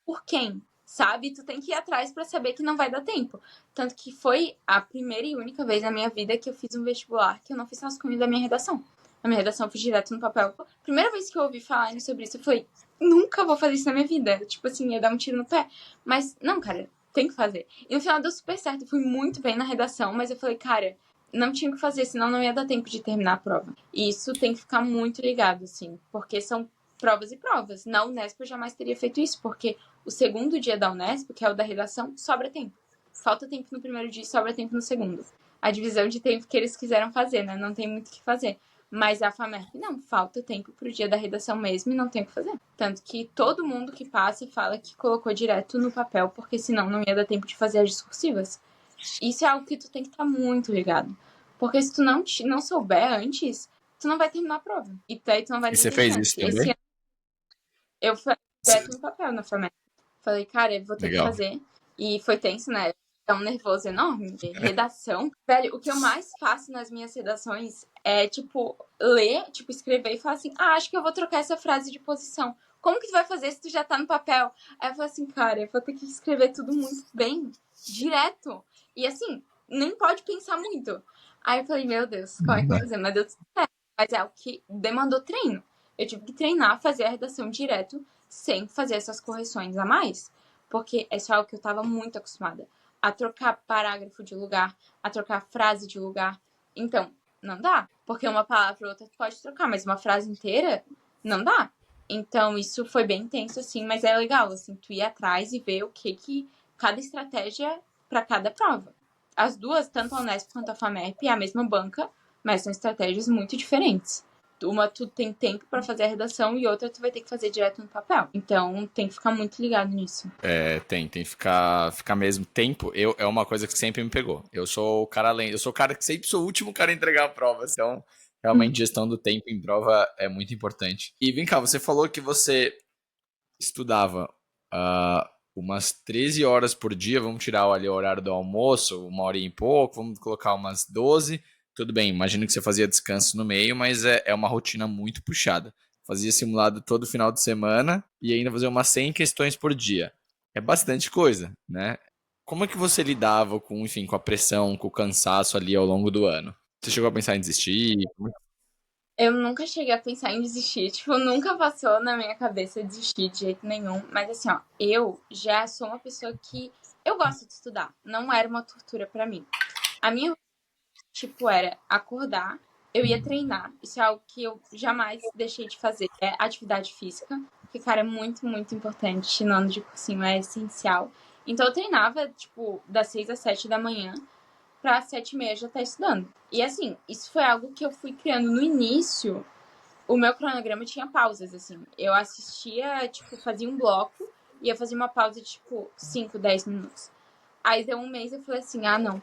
por quem? Sabe? Tu tem que ir atrás para saber que não vai dar tempo. Tanto que foi a primeira e única vez na minha vida que eu fiz um vestibular que eu não fiz rascunho da minha redação. A minha redação eu fiz direto no papel. Primeira vez que eu ouvi falarem sobre isso, eu falei, nunca vou fazer isso na minha vida. Tipo assim, ia dar um tiro no pé. Mas, não, cara, tem que fazer. E no final deu super certo, eu fui muito bem na redação, mas eu falei, cara, não tinha que fazer, senão não ia dar tempo de terminar a prova. E isso tem que ficar muito ligado, assim, porque são provas e provas. Na Unesp eu jamais teria feito isso, porque o segundo dia da Unesp, que é o da redação, sobra tempo. Falta tempo no primeiro dia e sobra tempo no segundo. A divisão de tempo que eles quiseram fazer, né? Não tem muito o que fazer. Mas a FAMERP, não, falta tempo pro dia da redação mesmo e não tem o que fazer. Tanto que todo mundo que passa fala que colocou direto no papel, porque senão não ia dar tempo de fazer as discursivas. Isso é algo que tu tem que estar muito ligado. Porque se tu não souber antes, tu não vai terminar a prova. E daí tu não vai E nem você ter fez isso chance. Esse também? ano eu fui direto no papel na FAMERP. Falei, cara, eu vou ter que Legal. fazer. E foi tenso, né? É um nervoso enorme. Redação. Velho, o que eu mais faço nas minhas redações é, tipo, ler, tipo, escrever e falar assim, ah, acho que eu vou trocar essa frase de posição. Como que tu vai fazer se tu já tá no papel? Aí eu falei assim, cara, eu vou ter que escrever tudo muito bem, direto. E assim, nem pode pensar muito. Aí eu falei, meu Deus, como é que eu vou fazer? Mas deu tudo certo. Mas é o que demandou treino. Eu tive que treinar, fazer a redação direto, sem fazer essas correções a mais. Porque é só algo que eu tava muito acostumada. A trocar parágrafo de lugar, a trocar frase de lugar. Então, não dá. Porque uma palavra ou outra tu pode trocar, mas uma frase inteira, não dá. Então, isso foi bem intenso, assim, mas é legal, assim, tu ir atrás e ver o que cada estratégia para cada prova. As duas, tanto a Unesp quanto a FAMERP, é a mesma banca, mas são estratégias muito diferentes. Uma tu tem tempo para fazer a redação e outra tu vai ter que fazer direto no papel. Então tem que ficar muito ligado nisso. É, tem que ficar mesmo. Tempo é uma coisa que sempre me pegou. Eu sou o cara que sempre sou o último cara a entregar a prova. Então, realmente gestão do tempo em prova é muito importante. E vem cá, você falou que você estudava umas 13 horas por dia, vamos tirar ali o horário do almoço, 1 hora e pouco, vamos colocar umas 12. Tudo bem, imagino que você fazia descanso no meio, mas é uma rotina muito puxada. Fazia simulado todo final de semana e ainda fazia umas 100 questões por dia. É bastante coisa, né? Como é que você lidava com, enfim, com a pressão, com o cansaço ali ao longo do ano? Você chegou a pensar em desistir? Eu nunca cheguei a pensar em desistir. Tipo, nunca passou na minha cabeça desistir de jeito nenhum. Mas assim, ó, eu já sou uma pessoa que eu gosto de estudar. Não era uma tortura pra mim. A minha, tipo, era acordar, eu ia treinar. Isso é algo que eu jamais deixei de fazer. É atividade física, que, cara, é muito, muito importante. No ano de cursinho é essencial. Então eu treinava, tipo, das 6 às 7 da manhã pra 7h30 já estar estudando. E assim, isso foi algo que eu fui criando no início. O meu cronograma tinha pausas, assim. Eu assistia, tipo, fazia um bloco e eu fazia uma pausa de, tipo, 5, 10 minutos. Aí deu um mês e eu falei assim, não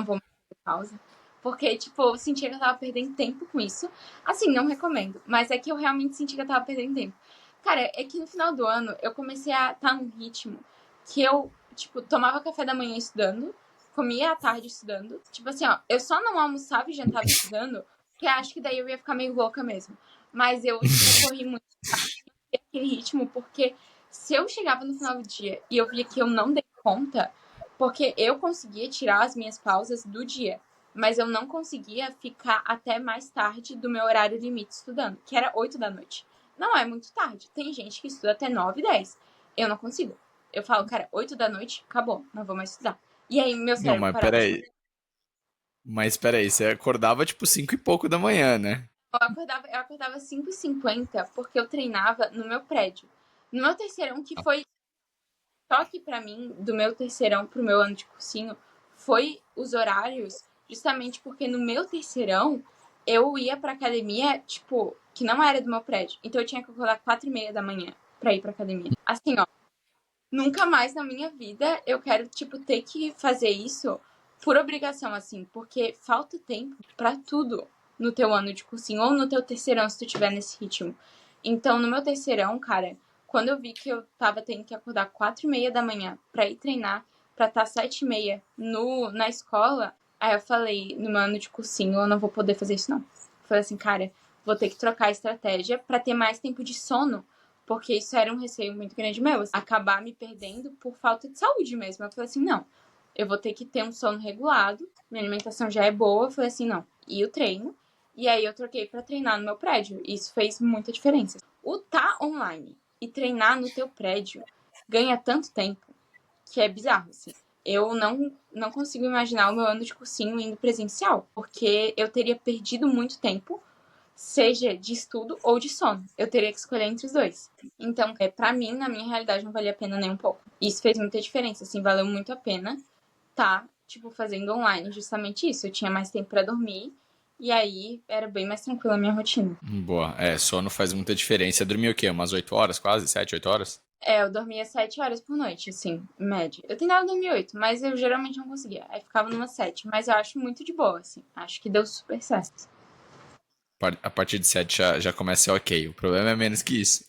vou mais fazer pausa. Porque, tipo, eu sentia que eu tava perdendo tempo com isso. Assim, não recomendo, mas é que eu realmente senti que eu tava perdendo tempo. Cara, é que no final do ano eu comecei a estar num ritmo que eu, tipo, tomava café da manhã estudando, comia à tarde estudando. Tipo assim, ó, eu só não almoçava e jantava estudando, porque acho que daí eu ia ficar meio louca mesmo. Mas eu, tipo, corri muito aquele ritmo, porque se eu chegava no final do dia e eu via que eu não dei conta, porque eu conseguia tirar as minhas pausas do dia, mas eu não conseguia ficar até mais tarde do meu horário limite estudando, que era 8 da noite. Não é muito tarde. Tem gente que estuda até 9, 10. Eu não consigo. Eu falo, cara, 8 da noite, acabou, não vou mais estudar. E aí meu Não, cérebro mas parava de. peraí. Mas peraí, você acordava tipo 5 e pouco da manhã, né? Eu acordava 5h50 porque eu treinava no meu prédio. No meu terceirão, que foi. Só que pra mim, do meu terceirão pro meu ano de cursinho, foi os horários, justamente porque no meu terceirão eu ia pra academia, tipo, que não era do meu prédio. Então eu tinha que acordar 4h30 da manhã pra ir pra academia. Assim, ó, nunca mais na minha vida eu quero, tipo, ter que fazer isso por obrigação, assim, porque falta tempo pra tudo no teu ano de cursinho ou no teu terceirão, se tu tiver nesse ritmo. Então, no meu terceirão, cara, quando eu vi que eu tava tendo que acordar 4h30 da manhã pra ir treinar, pra estar 7h30 na escola, aí eu falei, no meu ano de cursinho, eu não vou poder fazer isso, não. Eu falei assim, cara, vou ter que trocar a estratégia pra ter mais tempo de sono, porque isso era um receio muito grande meu, assim, acabar me perdendo por falta de saúde mesmo. Eu falei assim, não, eu vou ter que ter um sono regulado, minha alimentação já é boa. Eu falei assim, não, e o treino. E aí eu troquei pra treinar no meu prédio. Isso fez muita diferença. O tá online e treinar no teu prédio ganha tanto tempo que é bizarro, assim. Eu não consigo imaginar o meu ano de cursinho indo presencial, porque eu teria perdido muito tempo, seja de estudo ou de sono. Eu teria que escolher entre os dois. Então, pra mim, na minha realidade, não valia a pena nem um pouco. Isso fez muita diferença, assim, valeu muito a pena tá, tipo, fazendo online justamente isso. Eu tinha mais tempo pra dormir e aí era bem mais tranquila a minha rotina. Boa. É, sono faz muita diferença. Você dormiu o quê? Umas 8 horas, quase? 7, 8 horas? Eu dormia 7 horas por noite, assim, em média. Eu tentava dormir 8, mas eu geralmente não conseguia. Aí ficava numa 7, mas eu acho muito de boa, assim. Acho que deu super certo. A partir de 7 já começa a ser ok. O problema é menos que isso.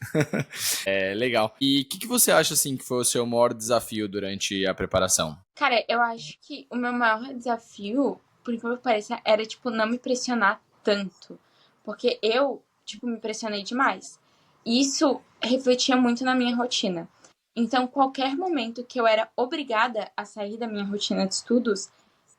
É legal. E o que você acha, assim, que foi o seu maior desafio durante a preparação? Cara, eu acho que o meu maior desafio, por incrível que pareça, era, tipo, não me pressionar tanto. Porque eu, tipo, me pressionei demais. E isso refletia muito na minha rotina. Então, qualquer momento que eu era obrigada a sair da minha rotina de estudos,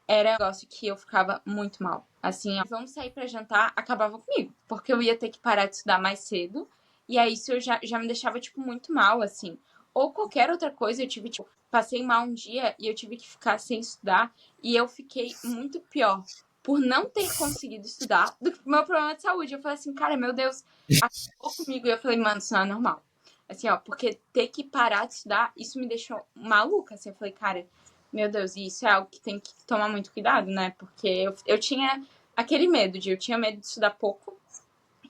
era um negócio que eu ficava muito mal. Assim, ó, vamos sair pra jantar, acabava comigo. Porque eu ia ter que parar de estudar mais cedo. E aí isso já me deixava, tipo, muito mal, assim. Ou qualquer outra coisa, eu tive, tipo, passei mal um dia e eu tive que ficar sem estudar. E eu fiquei muito pior por não ter conseguido estudar do que o meu problema de saúde. Eu falei assim, cara, meu Deus, acabou comigo. E eu falei, mano, isso não é normal. Assim, ó, porque ter que parar de estudar, isso me deixou maluca. Assim, eu falei, cara, meu Deus, e isso é algo que tem que tomar muito cuidado, né? Porque eu tinha aquele medo eu tinha medo de estudar pouco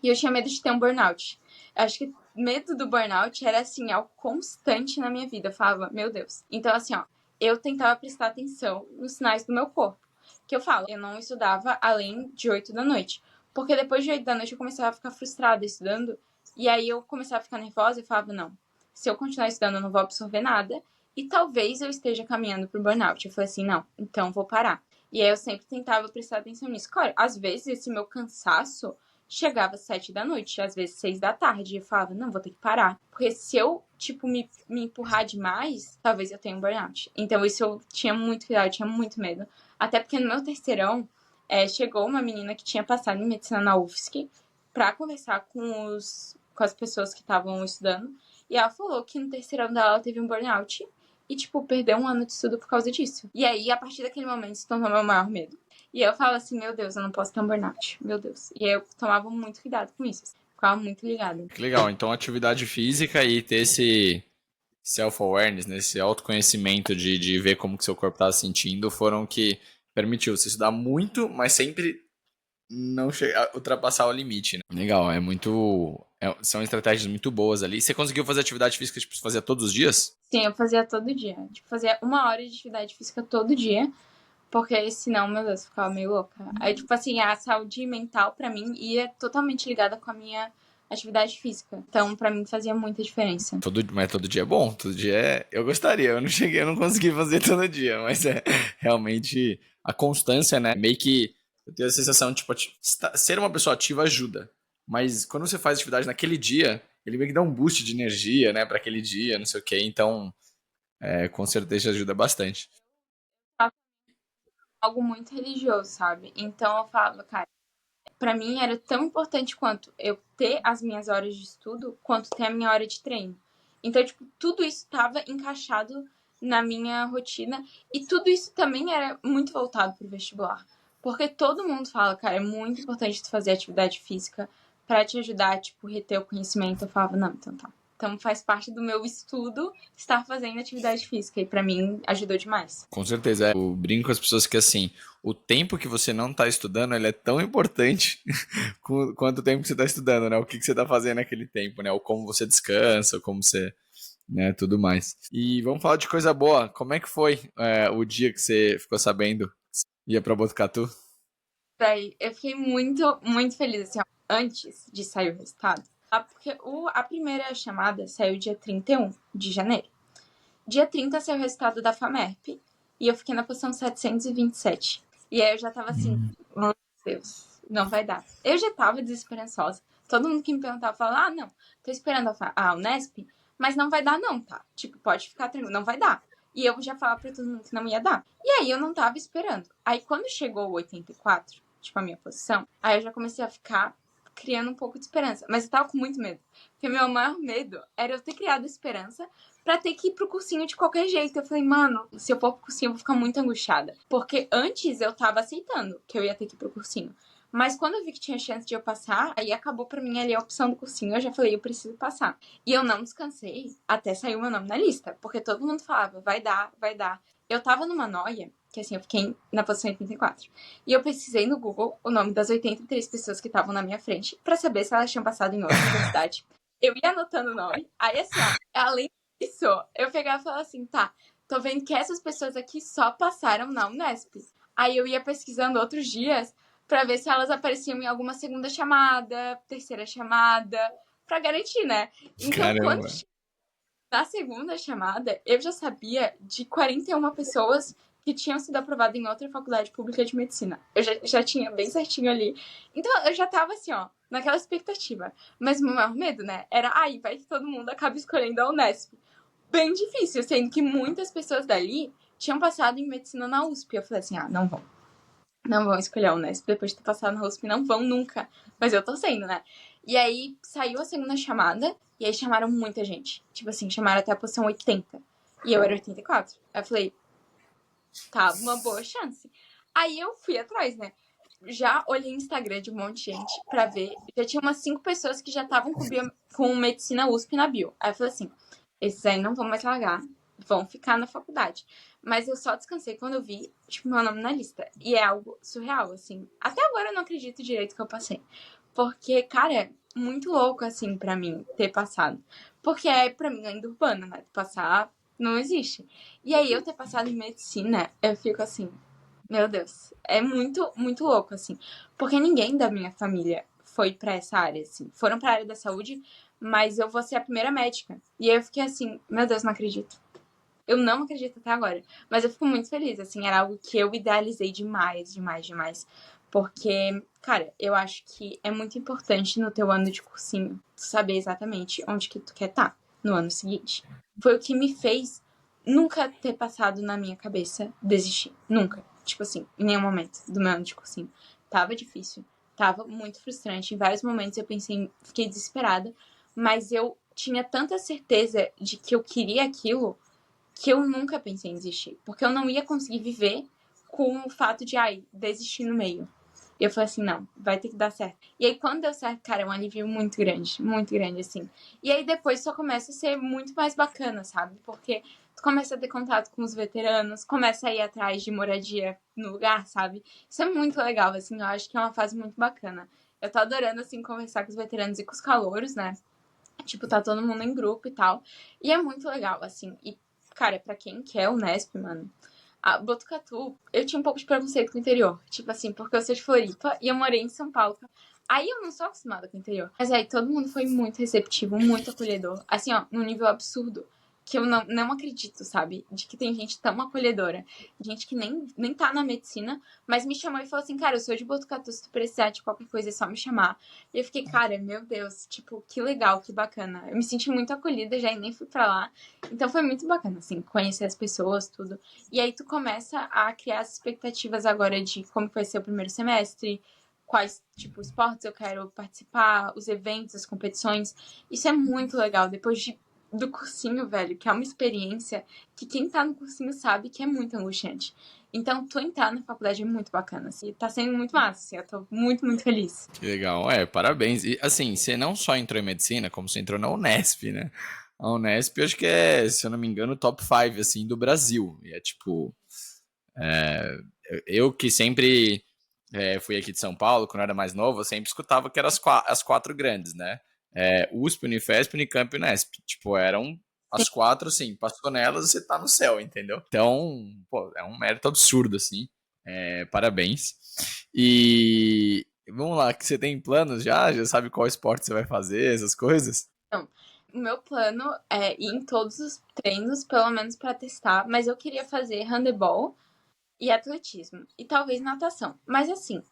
e eu tinha medo de ter um burnout. Eu acho que medo do burnout era, assim, algo constante na minha vida. Eu falava, meu Deus. Então, assim, ó, eu tentava prestar atenção nos sinais do meu corpo. Que eu falo, eu não estudava além de 8 da noite. Porque depois de 8 da noite eu começava a ficar frustrada estudando. E aí eu começava a ficar nervosa e falava, não, se eu continuar estudando eu não vou absorver nada. E talvez eu esteja caminhando pro burnout. Eu falei assim, não, então vou parar. E aí eu sempre tentava prestar atenção nisso. Claro, às vezes esse meu cansaço chegava às 7 da noite, às vezes 6 da tarde. E eu falava, não, vou ter que parar. Porque se eu, tipo, me empurrar demais, talvez eu tenha um burnout. Então isso eu tinha muito cuidado, eu tinha muito medo. Até porque no meu terceirão, chegou uma menina que tinha passado em medicina na UFSC pra conversar com as pessoas que estavam estudando. E ela falou que no terceirão dela ela teve um burnout e, tipo, perdeu um ano de estudo por causa disso. E aí, a partir daquele momento, se tornou meu maior medo. E eu falo assim, meu Deus, eu não posso ter um burnout. Meu Deus. E aí eu tomava muito cuidado com isso. Ficava muito ligada. Que legal. Então, atividade física e ter esse self-awareness, né, esse autoconhecimento de ver como que seu corpo está se sentindo, foram que permitiu você estudar muito, mas sempre não chegar, ultrapassar o limite, né? Legal, são estratégias muito boas ali. Você conseguiu fazer atividade física, tipo, fazia todos os dias? Sim, eu fazia todo dia. Tipo, fazia 1 hora de atividade física todo dia. Porque senão, meu Deus, eu ficava meio louca. Aí, tipo assim, a saúde mental pra mim ia totalmente ligada com a minha atividade física. Então, pra mim, fazia muita diferença. Mas todo dia é bom, todo dia eu gostaria, eu não consegui fazer todo dia, mas é realmente a constância, né? Meio que eu tenho a sensação, tipo, ser uma pessoa ativa ajuda, mas quando você faz atividade naquele dia, ele meio que dá um boost de energia, né, para aquele dia, não sei o quê, então com certeza ajuda bastante. Algo muito religioso, sabe? Então eu falava, cara, pra mim era tão importante quanto eu ter as minhas horas de estudo, quanto ter a minha hora de treino. Então, tipo, tudo isso tava encaixado na minha rotina e tudo isso também era muito voltado pro vestibular. Porque todo mundo fala, cara, é muito importante tu fazer atividade física pra te ajudar, tipo, reter o conhecimento. Eu falava, não, então tá. Então faz parte do meu estudo estar fazendo atividade física e pra mim ajudou demais. Com certeza, eu brinco com as pessoas que assim, o tempo que você não está estudando, ele é tão importante quanto o tempo que você está estudando, né? O que que você está fazendo naquele tempo, né? Ou como você descansa, ou como você, né, tudo mais. E vamos falar de coisa boa. Como é que foi o dia que você ficou sabendo que ia para Botucatu? Véi, eu fiquei muito, muito feliz, assim, ó, antes de sair o resultado. Porque a primeira chamada saiu dia 31 de janeiro. Dia 30 saiu o resultado da FAMERP e eu fiquei na posição 727. E aí eu já tava assim, meu Deus, não vai dar. Eu já tava desesperançosa. Todo mundo que me perguntava falava, não, tô esperando a Unesp, mas não vai dar não, tá? Tipo, pode ficar tranquilo, não vai dar. E eu já falava pra todo mundo que não ia dar. E aí eu não tava esperando. Aí quando chegou o 84, tipo, a minha posição, aí eu já comecei a ficar criando um pouco de esperança. Mas eu tava com muito medo. Porque meu maior medo era eu ter criado esperança pra ter que ir pro cursinho de qualquer jeito. Eu falei, mano, se eu for pro cursinho eu vou ficar muito angustiada. Porque antes eu tava aceitando que eu ia ter que ir pro cursinho. Mas quando eu vi que tinha chance de eu passar, aí acabou pra mim ali a opção do cursinho. Eu já falei, eu preciso passar. E eu não descansei até sair o meu nome na lista. Porque todo mundo falava, vai dar, vai dar. Eu tava numa noia, que assim, eu fiquei na posição 84. E eu pesquisei no Google o nome das 83 pessoas que estavam na minha frente pra saber se elas tinham passado em outra universidade. Eu ia anotando o nome. Aí, assim, ó, além disso, eu pegava e falava assim, tá, tô vendo que essas pessoas aqui só passaram na Unesp. Aí eu ia pesquisando outros dias pra ver se elas apareciam em alguma segunda chamada, terceira chamada, pra garantir, né? Então, quando Caramba. na segunda chamada, eu já sabia de 41 pessoas que tinham sido aprovadas em outra faculdade pública de medicina. Eu já tinha bem certinho ali. Então, eu já tava assim, ó, naquela expectativa. Mas o meu maior medo, né, era, aí, vai que todo mundo acaba escolhendo a Unesp. Bem difícil, sendo que muitas pessoas dali tinham passado em medicina na USP. Eu falei assim, não vão. Não vão escolher a Unesp depois de ter passado na USP, não vão nunca. Mas eu tô sendo, né? E aí saiu a segunda chamada, e aí chamaram muita gente. Tipo assim, chamaram até a posição 80. E eu era 84. Aí eu falei, tá, uma boa chance. Aí eu fui atrás, né? Já olhei no Instagram de um monte de gente pra ver. Já tinha umas 5 pessoas que já estavam com medicina USP na bio. Aí eu falei assim, esses aí não vão mais largar, vão ficar na faculdade. Mas eu só descansei quando eu vi, tipo, meu nome na lista. E é algo surreal, assim. Até agora eu não acredito direito que eu passei. Porque, cara, é muito louco, assim, pra mim ter passado. Porque é, pra mim, ainda urbana, né? Passar não existe. E aí eu ter passado em medicina, eu fico assim, Meu Deus. É muito, muito louco, assim. Porque ninguém da minha família foi pra essa área, assim. Foram pra área da saúde, mas eu vou ser a primeira médica. E aí eu fiquei assim, meu Deus, não acredito. Eu não acredito até agora. Mas eu fico muito feliz, assim, era algo que eu idealizei demais, demais, demais. Porque, cara, eu acho que é muito importante no teu ano de cursinho tu saber exatamente onde que tu quer estar no ano seguinte. Foi o que me fez nunca ter passado na minha cabeça desistir. Nunca. Tipo assim, em nenhum momento do meu ano de cursinho. Tava difícil. Tava muito frustrante. Em vários momentos eu pensei, fiquei desesperada. Mas eu tinha tanta certeza de que eu queria aquilo que eu nunca pensei em desistir. Porque eu não ia conseguir viver com o fato de, ai, desistir no meio. E eu falei assim, não, vai ter que dar certo. E aí, quando deu certo, cara, é um alívio muito grande, assim. E aí, depois só começa a ser muito mais bacana, sabe? Porque tu começa a ter contato com os veteranos, começa a ir atrás de moradia no lugar, sabe? Isso é muito legal, assim, eu acho que é uma fase muito bacana. Eu tô adorando, assim, conversar com os veteranos e com os calouros, né? Tipo, tá todo mundo em grupo e tal. E é muito legal, assim. E, cara, pra quem quer o Nesp, mano, a Botucatu, eu tinha um pouco de preconceito com o interior. Tipo assim, porque eu sou de Floripa e eu morei em São Paulo. Aí eu não sou acostumada com o interior. Mas aí todo mundo foi muito receptivo, muito acolhedor. Assim, ó, num nível absurdo. Que eu não acredito, sabe? De que tem gente tão acolhedora. Gente que nem tá na medicina, mas me chamou e falou assim, cara, eu sou de Botucatu, se tu precisar de qualquer coisa é só me chamar. E eu fiquei, cara, meu Deus, tipo, que legal, que bacana. Eu me senti muito acolhida já e nem fui pra lá. Então foi muito bacana, assim, conhecer as pessoas, tudo. E aí tu começa a criar as expectativas agora de como vai ser o primeiro semestre, quais, tipo, esportes eu quero participar, os eventos, as competições. Isso é muito legal. Depois do cursinho, velho, que é uma experiência que quem tá no cursinho sabe que é muito angustiante. Então, tu entrar na faculdade é muito bacana, assim, tá sendo muito massa, assim, eu tô muito, muito feliz. Que legal, parabéns. E assim, você não só entrou em medicina, como você entrou na Unesp, né? A Unesp, eu acho que é, se eu não me engano, top 5, assim, do Brasil. E é tipo, eu que sempre fui aqui de São Paulo, quando eu era mais novo, eu sempre escutava que eram as quatro grandes, né? USP, Unifesp, Unicamp e Unesp. Tipo, eram as quatro, assim, passou nelas, você tá no céu, entendeu? Então, pô, é um mérito absurdo, assim. Parabéns. E vamos lá, que você tem planos já? Já sabe qual esporte você vai fazer, essas coisas? Então, o meu plano é ir em todos os treinos, pelo menos pra testar, mas eu queria fazer handebol e atletismo, e talvez natação. Mas assim,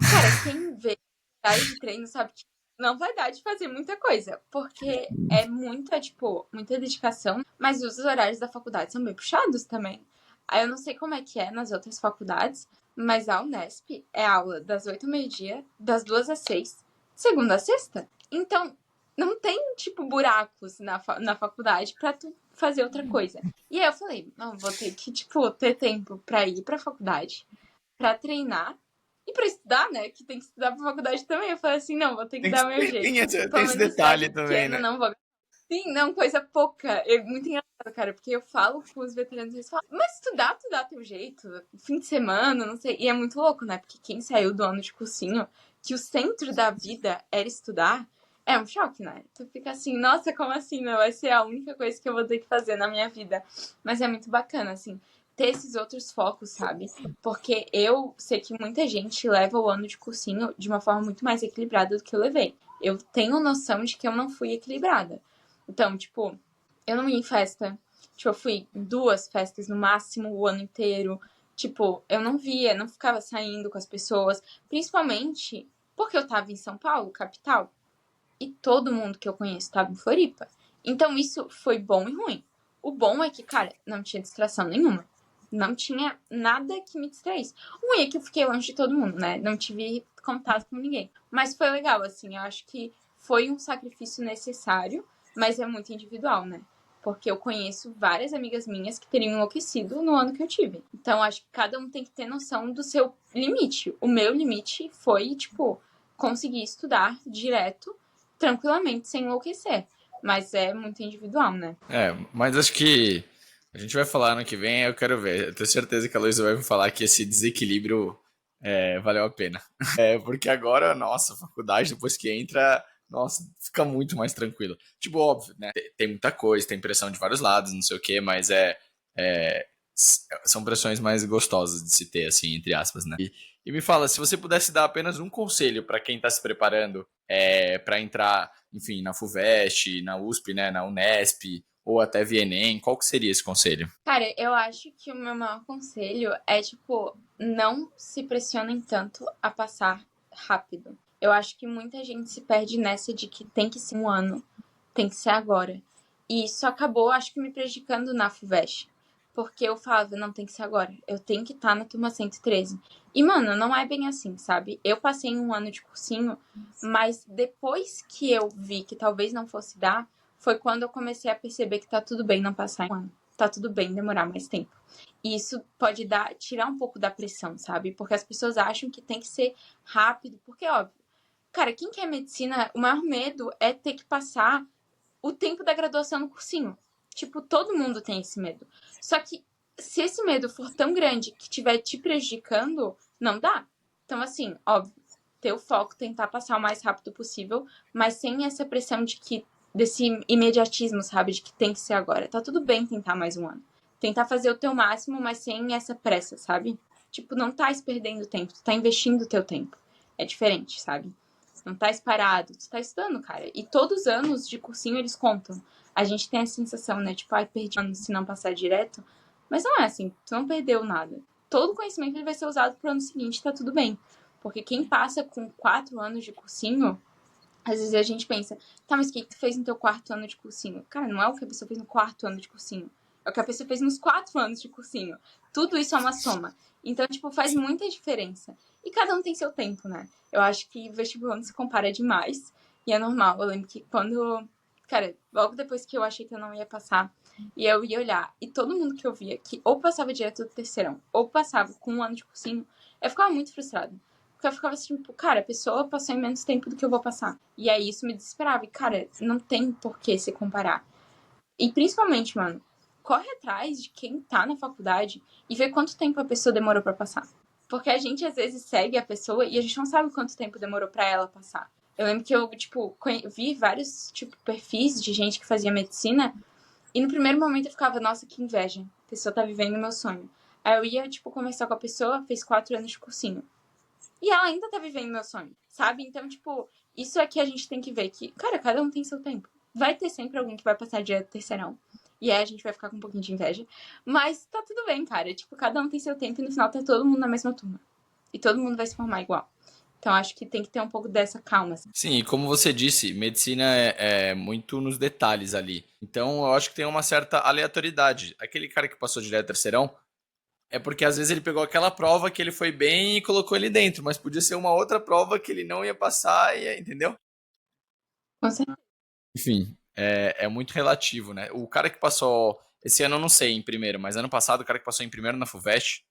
cara, quem vê área de treino sabe que não vai dar de fazer muita coisa, porque é muita, tipo, muita dedicação, mas os horários da faculdade são bem puxados também. Aí eu não sei como é que é nas outras faculdades, mas a Unesp é aula das 8 ao meio-dia, das 2 às 6, segunda a sexta. Então, não tem, tipo, buracos na faculdade pra tu fazer outra coisa. E aí eu falei, não, vou ter que, tipo, ter tempo pra ir pra faculdade, pra treinar e pra estudar, né? Que tem que estudar pra faculdade também. Eu falei assim, não, vou ter que dar meu jeito. Tem Pelo esse menos a cidade detalhe é também, pequena, né? não vou. Sim, não, coisa pouca. É muito engraçado, cara, porque eu falo com os veteranos, eles falam, mas estudar, tu dá teu jeito, fim de semana, não sei. E é muito louco, né? Porque quem saiu do ano de cursinho, que o centro da vida era estudar, é um choque, né? Tu fica assim, nossa, como assim? Não vai ser a única coisa que eu vou ter que fazer na minha vida. Mas é muito bacana, assim, ter esses outros focos, sabe? Porque eu sei que muita gente leva o ano de cursinho de uma forma muito mais equilibrada do que eu levei. Eu tenho noção de que eu não fui equilibrada. Então, tipo, eu não ia em festa. Tipo, eu fui em 2 festas no máximo o ano inteiro. Tipo, eu não via, não ficava saindo com as pessoas. Principalmente porque eu tava em São Paulo, capital. E todo mundo que eu conheço tava em Floripa. Então isso foi bom e ruim. O bom é que, cara, não tinha distração nenhuma. Não tinha nada que me distraísse. O ruim é que eu fiquei longe de todo mundo, né? Não tive contato com ninguém. Mas foi legal, assim. Eu acho que foi um sacrifício necessário, mas é muito individual, né? Porque eu conheço várias amigas minhas que teriam enlouquecido no ano que eu tive. Então, acho que cada um tem que ter noção do seu limite. O meu limite foi, tipo, conseguir estudar direto tranquilamente sem enlouquecer. Mas é muito individual, né? Mas acho que a gente vai falar ano que vem, eu quero ver. Eu tenho certeza que a Luísa vai me falar que esse desequilíbrio valeu a pena. Porque agora, nossa, a faculdade, depois que entra, nossa, fica muito mais tranquilo. Tipo, óbvio, né? Tem muita coisa, tem pressão de vários lados, não sei o quê, mas são pressões mais gostosas de se ter, assim, entre aspas, né? E me fala, se você pudesse dar apenas um conselho para quem está se preparando para entrar, enfim, na FUVEST, na USP, né, na Unesp, ou até via Enem, qual que seria esse conselho? Cara, eu acho que o meu maior conselho é, tipo, não se pressionem tanto a passar rápido. Eu acho que muita gente se perde nessa de que tem que ser um ano, tem que ser agora. E isso acabou, acho que, me prejudicando na FUVEST. Porque eu falava, não, tem que ser agora. Eu tenho que estar na turma 113. E, mano, não é bem assim, sabe? Eu passei em um ano de cursinho, mas depois que eu vi que talvez não fosse dar, foi quando eu comecei a perceber que tá tudo bem não passar em um ano. Tá tudo bem demorar mais tempo. E isso pode tirar um pouco da pressão, sabe? Porque as pessoas acham que tem que ser rápido, porque, óbvio, cara, quem quer medicina, o maior medo é ter que passar o tempo da graduação no cursinho. Tipo, todo mundo tem esse medo. Só que se esse medo for tão grande que estiver te prejudicando, não dá. Então, assim, óbvio, ter o foco, tentar passar o mais rápido possível, mas sem essa pressão de que desse imediatismo, sabe? De que tem que ser agora. Tá tudo bem tentar mais um ano. Tentar fazer o teu máximo, mas sem essa pressa, sabe? Tipo, não tá perdendo tempo, tu tá investindo o teu tempo. É diferente, sabe? Não tá parado, tu tá estudando, cara. E todos os anos de cursinho eles contam. A gente tem a sensação, né? Tipo, ai, perdi ano se não passar direto. Mas não é assim, tu não perdeu nada. Todo o conhecimento ele vai ser usado pro ano seguinte, tá tudo bem. Porque quem passa com 4 anos de cursinho, às vezes a gente pensa, tá, mas o que tu fez no teu 4 ano de cursinho? Cara, não é o que a pessoa fez no 4 ano de cursinho. É o que a pessoa fez nos 4 anos de cursinho. Tudo isso é uma soma. Então, tipo, faz muita diferença. E cada um tem seu tempo, né? Eu acho que o vestibular não se compara demais. E é normal. Eu lembro que quando... Cara, logo depois que eu achei que eu não ia passar, e eu ia olhar, e todo mundo que eu via que ou passava direto do terceirão, ou passava com um ano de cursinho, eu ficava muito frustrada. Porque eu ficava assim, tipo, cara, a pessoa passou em menos tempo do que eu vou passar. E aí isso me desesperava. E, cara, não tem por que se comparar. E principalmente, mano, corre atrás de quem tá na faculdade e vê quanto tempo a pessoa demorou pra passar. Porque a gente às vezes segue a pessoa e a gente não sabe quanto tempo demorou pra ela passar. Eu lembro que eu, tipo, vi vários, tipo, perfis de gente que fazia medicina e no primeiro momento eu ficava, nossa, que inveja. A pessoa tá vivendo o meu sonho. Aí eu ia, tipo, conversar com a pessoa, fez 4 anos de cursinho. E ela ainda tá vivendo meu sonho, sabe? Então, tipo, isso é que a gente tem que ver que, cara, cada um tem seu tempo. Vai ter sempre alguém que vai passar direto do terceirão. E aí a gente vai ficar com um pouquinho de inveja. Mas tá tudo bem, cara. Tipo, cada um tem seu tempo e no final tá todo mundo na mesma turma. E todo mundo vai se formar igual. Então acho que tem que ter um pouco dessa calma. Assim. Sim, e como você disse, medicina é muito nos detalhes ali. Então, eu acho que tem uma certa aleatoriedade. Aquele cara que passou direto terceirão, é porque às vezes ele pegou aquela prova que ele foi bem e colocou ele dentro, mas podia ser uma outra prova que ele não ia passar, entendeu? Com certeza. Enfim, é muito relativo, né? O cara que passou. Esse ano eu não sei em primeiro, mas ano passado o cara que passou em primeiro na FUVEST,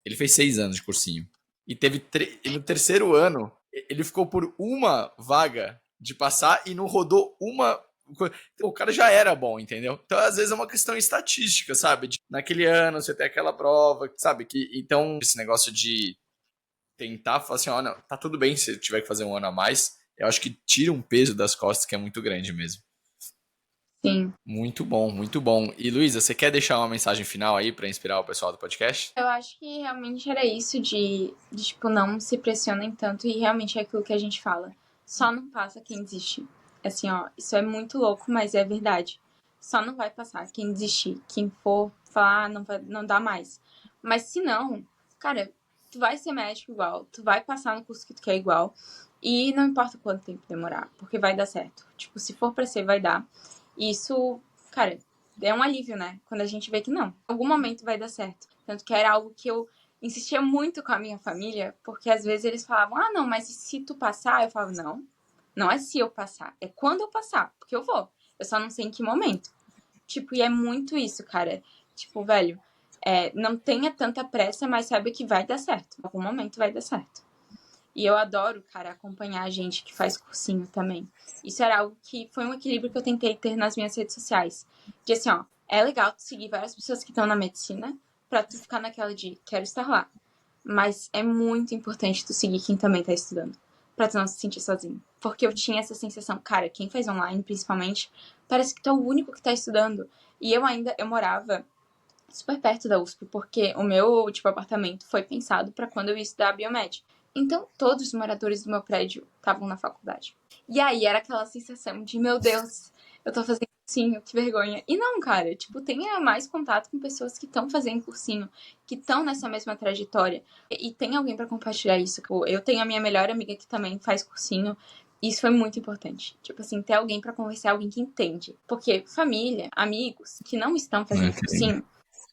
ele fez 6 anos de cursinho. E e no terceiro ano, ele ficou por uma vaga de passar e não rodou uma. O cara já era bom, entendeu? Então, às vezes, é uma questão estatística, sabe? Naquele ano você tem aquela prova, sabe? Então, esse negócio de tentar falar assim, ó, não, tá tudo bem se tiver que fazer um ano a mais, eu acho que tira um peso das costas que é muito grande mesmo. Sim. Muito bom, muito bom. E Luísa, você quer deixar uma mensagem final aí para inspirar o pessoal do podcast? Eu acho que realmente era isso tipo, não se pressionem tanto e realmente é aquilo que a gente fala. Só não passa quem desiste. Assim, ó, isso é muito louco, mas é verdade. Só não vai passar quem desistir. Quem for falar, não vai, não dá mais. Mas se não, cara, tu vai ser médico igual, tu vai passar no curso que tu quer igual. E não importa quanto tempo demorar, porque vai dar certo. Tipo, se for pra ser, vai dar. E isso, cara, é um alívio, né? Quando a gente vê que não, em algum momento vai dar certo. Tanto que era algo que eu insistia muito com a minha família, porque às vezes eles falavam, ah, não, mas se tu passar? Eu falava, não, não é se eu passar, é quando eu passar, porque eu vou. Eu só não sei em que momento. Tipo, e é muito isso, cara. Tipo, velho, não tenha tanta pressa, mas saiba que vai dar certo. Em algum momento vai dar certo. E eu adoro, cara, acompanhar a gente que faz cursinho também. Isso era algo que foi um equilíbrio que eu tentei ter nas minhas redes sociais. De assim, ó, é legal tu seguir várias pessoas que estão na medicina pra tu ficar naquela de quero estar lá. Mas é muito importante tu seguir quem também tá estudando. Pra tu não se sentir sozinho. Porque eu tinha essa sensação, cara, quem faz online, principalmente, parece que tu é o único que tá estudando. E eu morava super perto da USP, porque o meu, tipo, apartamento foi pensado para quando eu ia estudar biomédica. Então, todos os moradores do meu prédio estavam na faculdade. E aí era aquela sensação de, meu Deus, eu tô fazendo cursinho, que vergonha. E não, cara, tipo, tenha mais contato com pessoas que estão fazendo cursinho, que estão nessa mesma trajetória. E tem alguém para compartilhar isso. Eu tenho a minha melhor amiga que também faz cursinho. E isso foi muito importante. Tipo assim, ter alguém para conversar, alguém que entende. Porque família, amigos que não estão fazendo cursinho,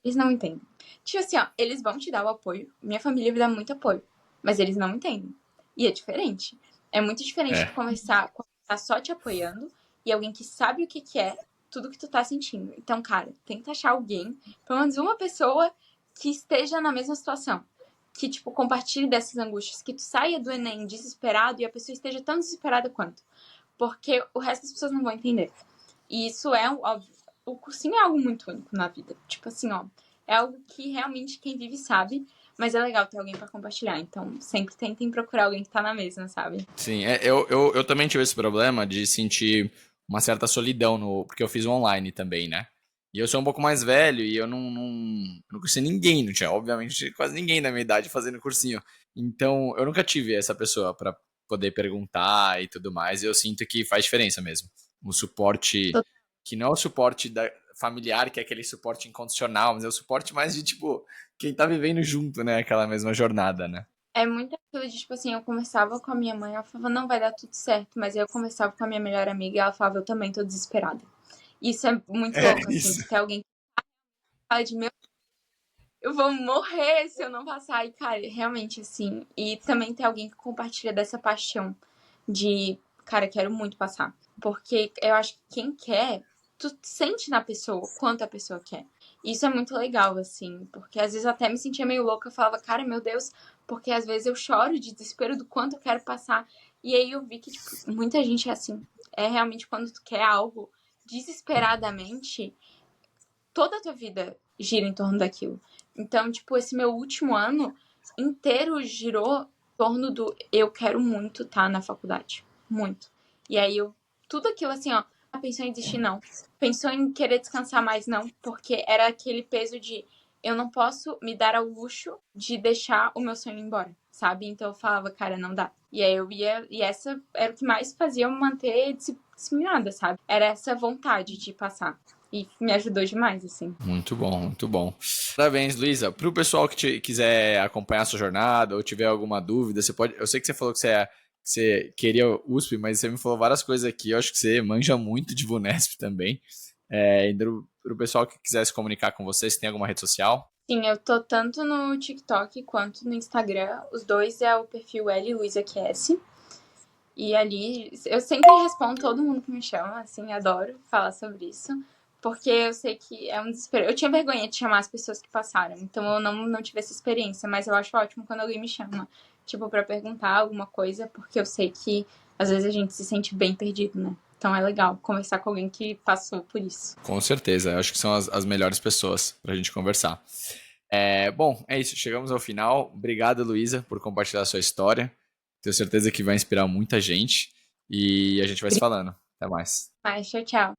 eles não entendem. Tipo assim, ó, eles vão te dar o apoio. Minha família me dá muito apoio. Mas eles não entendem. E é diferente. É muito diferente tu conversar com alguém que tá só te apoiando e alguém que sabe o que que é tudo que tu tá sentindo. Então, cara, tenta achar alguém, pelo menos uma pessoa que esteja na mesma situação. Que, tipo, compartilhe dessas angústias. Que tu saia do Enem desesperado e a pessoa esteja tão desesperada quanto. Porque o resto das pessoas não vão entender. E isso é, óbvio, o cursinho é algo muito único na vida. Tipo assim, ó, é algo que realmente quem vive sabe, mas é legal ter alguém pra compartilhar. Então, sempre tentem procurar alguém que tá na mesma, sabe? Sim, eu também tive esse problema de sentir uma certa solidão, porque eu fiz online também, né? E eu sou um pouco mais velho e eu não conheci ninguém, não tinha, obviamente, quase ninguém da minha idade fazendo cursinho. Então, eu nunca tive essa pessoa para poder perguntar e tudo mais. E eu sinto que faz diferença mesmo. Um suporte que não é o suporte familiar, que é aquele suporte incondicional, mas é o suporte mais de, tipo, quem tá vivendo junto, né? Aquela mesma jornada, né? É muito aquilo de, tipo assim, eu conversava com a minha mãe, ela falava, não vai dar tudo certo. Mas aí eu conversava com a minha melhor amiga e ela falava, eu também tô desesperada. Isso é muito É louco, assim, isso. de ter alguém que fala de, meu, eu vou morrer se eu não passar. E, cara, realmente, assim. E também ter alguém que compartilha dessa paixão de, cara, quero muito passar. Porque eu acho que quem quer, tu sente na pessoa o quanto a pessoa quer. Isso é muito legal, assim. Porque às vezes eu até me sentia meio louca. Eu falava, cara, meu Deus. Porque às vezes eu choro de desespero do quanto eu quero passar. E aí eu vi que, tipo, muita gente é assim. É realmente quando tu quer algo desesperadamente, toda a tua vida gira em torno daquilo. Então, tipo, esse meu último ano inteiro girou em torno do eu quero muito estar na faculdade. Muito. E aí eu, tudo aquilo assim, ó, pensou em desistir, não. Pensou em querer descansar mais, não. Porque era aquele peso de eu não posso me dar ao luxo de deixar o meu sonho embora, sabe? Então eu falava, cara, não dá. E aí eu ia, e essa era o que mais fazia eu me manter disciplinada, sabe? Era essa vontade de passar. E me ajudou demais, assim. Muito bom, muito bom. Parabéns, Luísa. Para o pessoal que quiser acompanhar a sua jornada ou tiver alguma dúvida, você pode. Eu sei que você falou que você queria USP, mas você me falou várias coisas aqui. Eu acho que você manja muito de Vunesp também. Para o pessoal que quiser se comunicar com você, você tem alguma rede social? Sim, eu tô tanto no TikTok quanto no Instagram. Os dois é o perfil L Luiza QS. E ali eu sempre respondo todo mundo que me chama, assim, adoro falar sobre isso. Porque eu sei que é um desespero. Eu tinha vergonha de chamar as pessoas que passaram, então eu não tive essa experiência, mas eu acho ótimo quando alguém me chama, tipo, pra perguntar alguma coisa, porque eu sei que às vezes a gente se sente bem perdido, né? Então é legal conversar com alguém que passou por isso. Com certeza. Eu acho que são as melhores pessoas para a gente conversar. Bom, é isso. Chegamos ao final. Obrigado, Luísa, por compartilhar a sua história. Tenho certeza que vai inspirar muita gente. E a gente vai se falando. Até mais. Mas tchau, tchau.